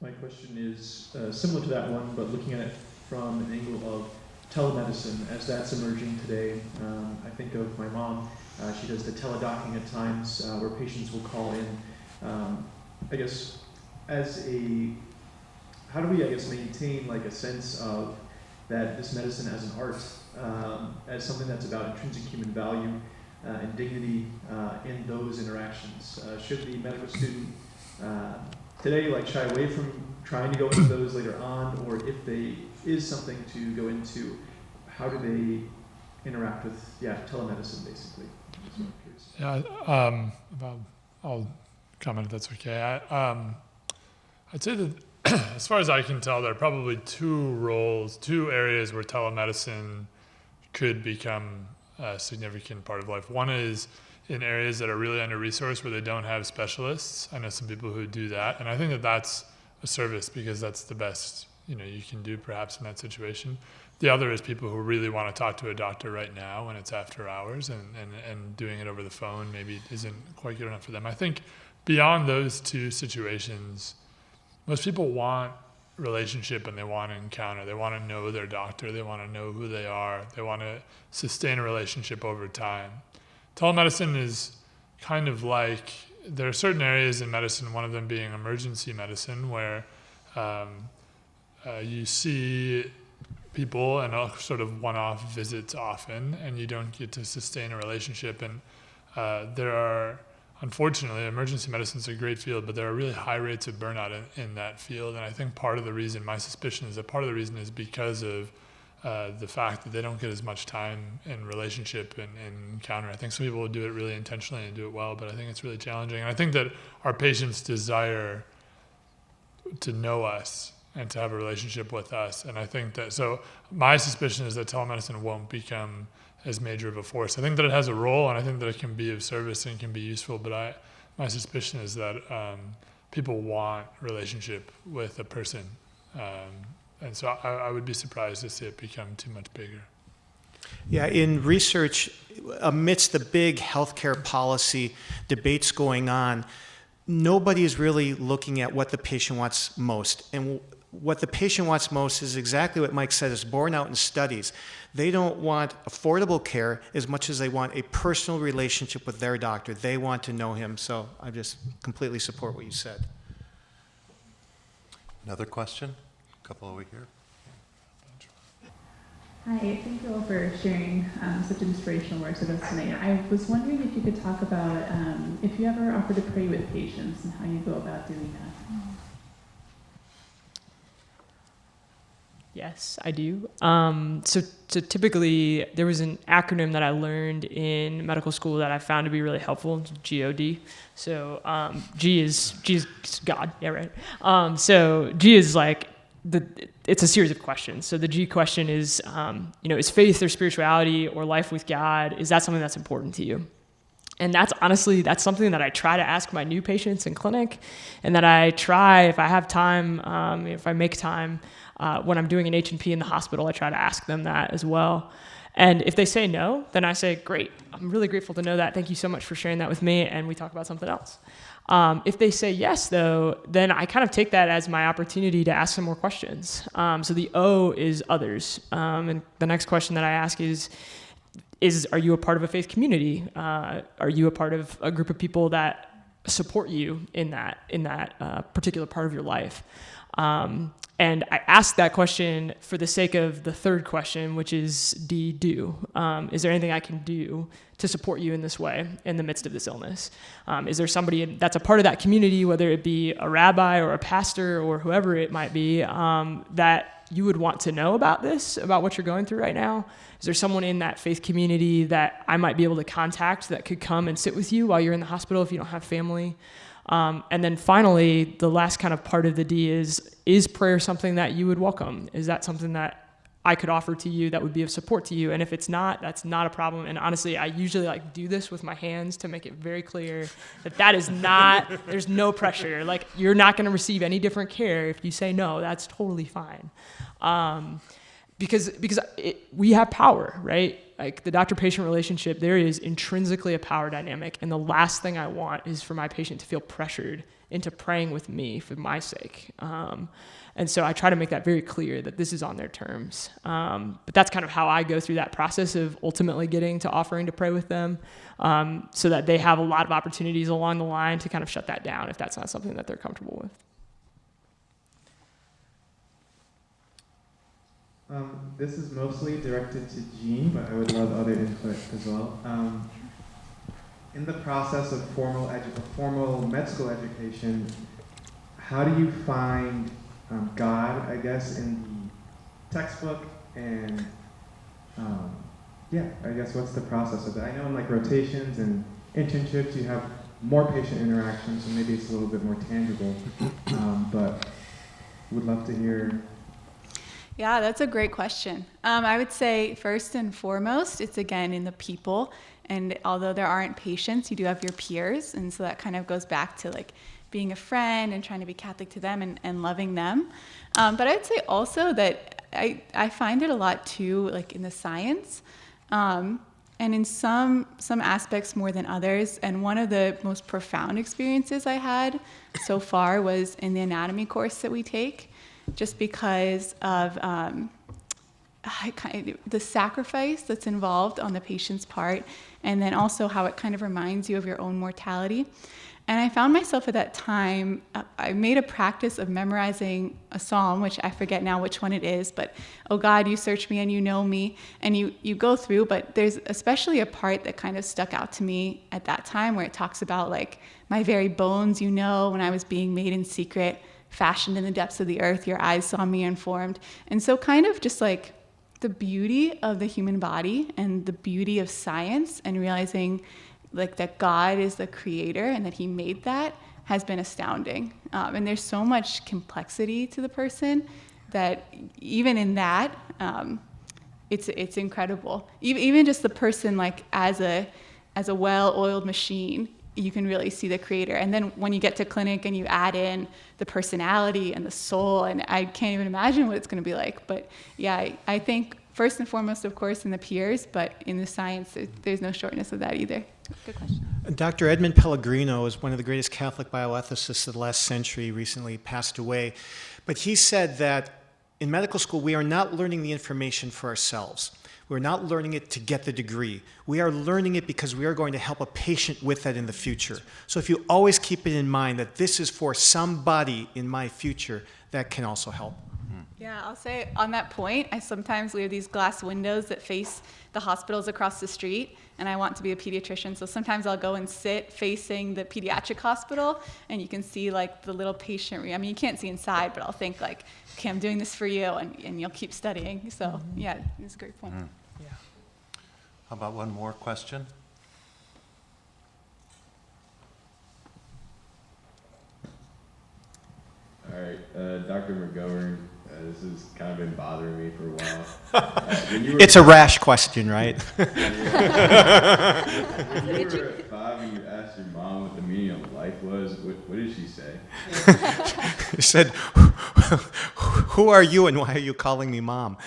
My question is similar to that one, but looking at it from an angle of telemedicine, as that's emerging today. I think of my mom. She does the teledocking at times where patients will call in. I guess how do we, maintain like a sense of that this medicine as an art, as something that's about intrinsic human value and dignity in those interactions? Should the medical student today shy away from trying to go into those later on, or if they is something to go into, how do they interact with telemedicine basically? Yeah, I'll comment if that's okay. I'd say that as far as I can tell, there are probably two areas where telemedicine could become a significant part of life. One is in areas that are really under-resourced where they don't have specialists. I know some people who do that, and I think that that's a service because that's the best you can do perhaps in that situation. The other is people who really want to talk to a doctor right now when it's after hours, and doing it over the phone maybe isn't quite good enough for them. I think beyond those two situations, most people want relationship and they want to encounter. They want to know their doctor. They want to know who they are. They want to sustain a relationship over time. Telemedicine is kind of like, there are certain areas in medicine, one of them being emergency medicine, where you see people and sort of one-off visits often, and you don't get to sustain a relationship. And there are, unfortunately, emergency medicine is a great field, but there are really high rates of burnout in that field. And I think part of the reason, my suspicion is that part of the reason is because of the fact that they don't get as much time in relationship and encounter. I think some people will do it really intentionally and do it well, but I think it's really challenging. And I think that our patients desire to know us and to have a relationship with us. And I think that, so my suspicion is that telemedicine won't become as major of a force. I think that it has a role, and I think that it can be of service and can be useful, but my suspicion is that people want relationship with a person. And so I would be surprised to see it become too much bigger. Yeah, in research, amidst the big healthcare policy debates going on, nobody is really looking at what the patient wants most. And what the patient wants most is exactly what Mike said, is borne out in studies. They don't want affordable care as much as they want a personal relationship with their doctor. They want to know him. So I just completely support what you said. Another question? A couple over here. Hi, thank you all for sharing such inspirational words with us tonight. I was wondering if you could talk about if you ever offer to pray with patients and how you go about doing that. Yes, I do. So typically, there was an acronym that I learned in medical school that I found to be really helpful, GOD. So G is God, yeah, right. So G is like, it's a series of questions. So the G question is, is faith or spirituality or life with God, is that something that's important to you? And that's something that I try to ask my new patients in clinic, and that I try, if I have time, if I make time, when I'm doing an H&P in the hospital, I try to ask them that as well. And if they say no, then I say, great, I'm really grateful to know that. Thank you so much for sharing that with me, and we talk about something else. If they say yes, though, then I kind of take that as my opportunity to ask some more questions. So the O is others. And the next question that I ask is, are you a part of a faith community? Are you a part of a group of people that support you in that particular part of your life? And I ask that question for the sake of the third question, which is do. Is there anything I can do to support you in this way in the midst of this illness? Is there somebody that's a part of that community, whether it be a rabbi or a pastor or whoever it might be, that you would want to know about this, about what you're going through right now? Is there someone in that faith community that I might be able to contact that could come and sit with you while you're in the hospital if you don't have family? And then finally, the last kind of part of the D is prayer something that you would welcome? Is that something that I could offer to you that would be of support to you? And if it's not, that's not a problem. And honestly, I usually do this with my hands to make it very clear that is not, there's no pressure. Like, you're not going to receive any different care if you say no. That's totally fine. Because we have power, right? Like, the doctor-patient relationship, there is intrinsically a power dynamic, and the last thing I want is for my patient to feel pressured into praying with me for my sake. And so I try to make that very clear that this is on their terms. But that's kind of how I go through that process of ultimately getting to offering to pray with them, so that they have a lot of opportunities along the line to kind of shut that down if that's not something that they're comfortable with. This is mostly directed to Jeanne, but I would love other input as well. In the process of formal med school education, how do you find God, I guess, in the textbook? And I guess what's the process of it? I know in rotations and internships you have more patient interactions, so maybe it's a little bit more tangible, but would love to hear. Yeah, that's a great question. I would say first and foremost, it's again in the people. And although there aren't patients, you do have your peers. And so that kind of goes back to being a friend and trying to be Catholic to them and loving them. But I would say also that I find it a lot too, in the science. And in some aspects more than others. And one of the most profound experiences I had so far was in the anatomy course that we take. Just because of the sacrifice that's involved on the patient's part, and then also how it kind of reminds you of your own mortality. And I found myself at that time, I made a practice of memorizing a psalm, which I forget now which one it is, but, oh God, you search me and you know me, and you go through, but there's especially a part that kind of stuck out to me at that time where it talks about my very bones, when I was being made in secret, fashioned in the depths of the earth, your eyes saw me and formed. And so kind of just the beauty of the human body and the beauty of science and realizing that God is the creator and that he made that has been astounding. And there's so much complexity to the person that even in that, it's incredible. Even just the person as a well-oiled machine, you can really see the creator. And then when you get to clinic and you add in the personality and the soul, and I can't even imagine what it's going to be like. But yeah, I think First and foremost, of course, in the peers, but in the science, there's no shortness of that either. Good question. Dr. Edmund Pellegrino is one of the greatest Catholic bioethicists of the last century, recently passed away. But he said that in medical school, we are not learning the information for ourselves. We're not learning it to get the degree. We are learning it because we are going to help a patient with that in the future. So if you always keep it in mind that this is for somebody in my future, that can also help. Yeah, I'll say on that point, we have these glass windows that face the hospitals across the street, and I want to be a pediatrician, so sometimes I'll go and sit facing the pediatric hospital, and you can see like the little patient room. I mean, you can't see inside, but I'll think like, okay, I'm doing this for you, and you'll keep studying. So yeah, it's a great point. Yeah. How about one more question? All right, Dr. McGovern, this has kind of been bothering me for a while. It's a rash question, right? When you were at 5 and you asked your mom what the meaning of life was, what did she say? She said, "Who are you and why are you calling me mom?"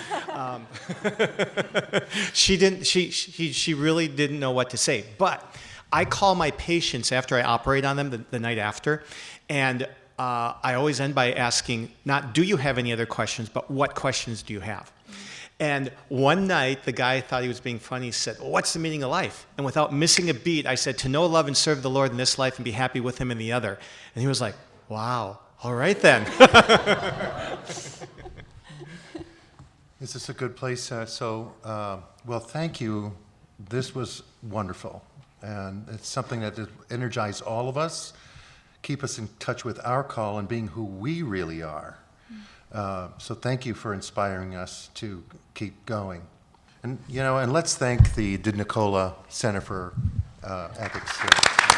She didn't. She really didn't know what to say. But I call my patients after I operate on them the night after, and I always end by asking, not do you have any other questions, but what questions do you have? And one night, the guy thought he was being funny. He said, well, what's the meaning of life? And without missing a beat, I said, to know, love, and serve the Lord in this life and be happy with him in the other. And he was like, wow, all right then. Is this a good place? Well, thank you. This was wonderful. And it's something that energized all of us, keep us in touch with our call and being who we really are. So thank you for inspiring us to keep going. And, and let's thank the De Nicola Center for Ethics.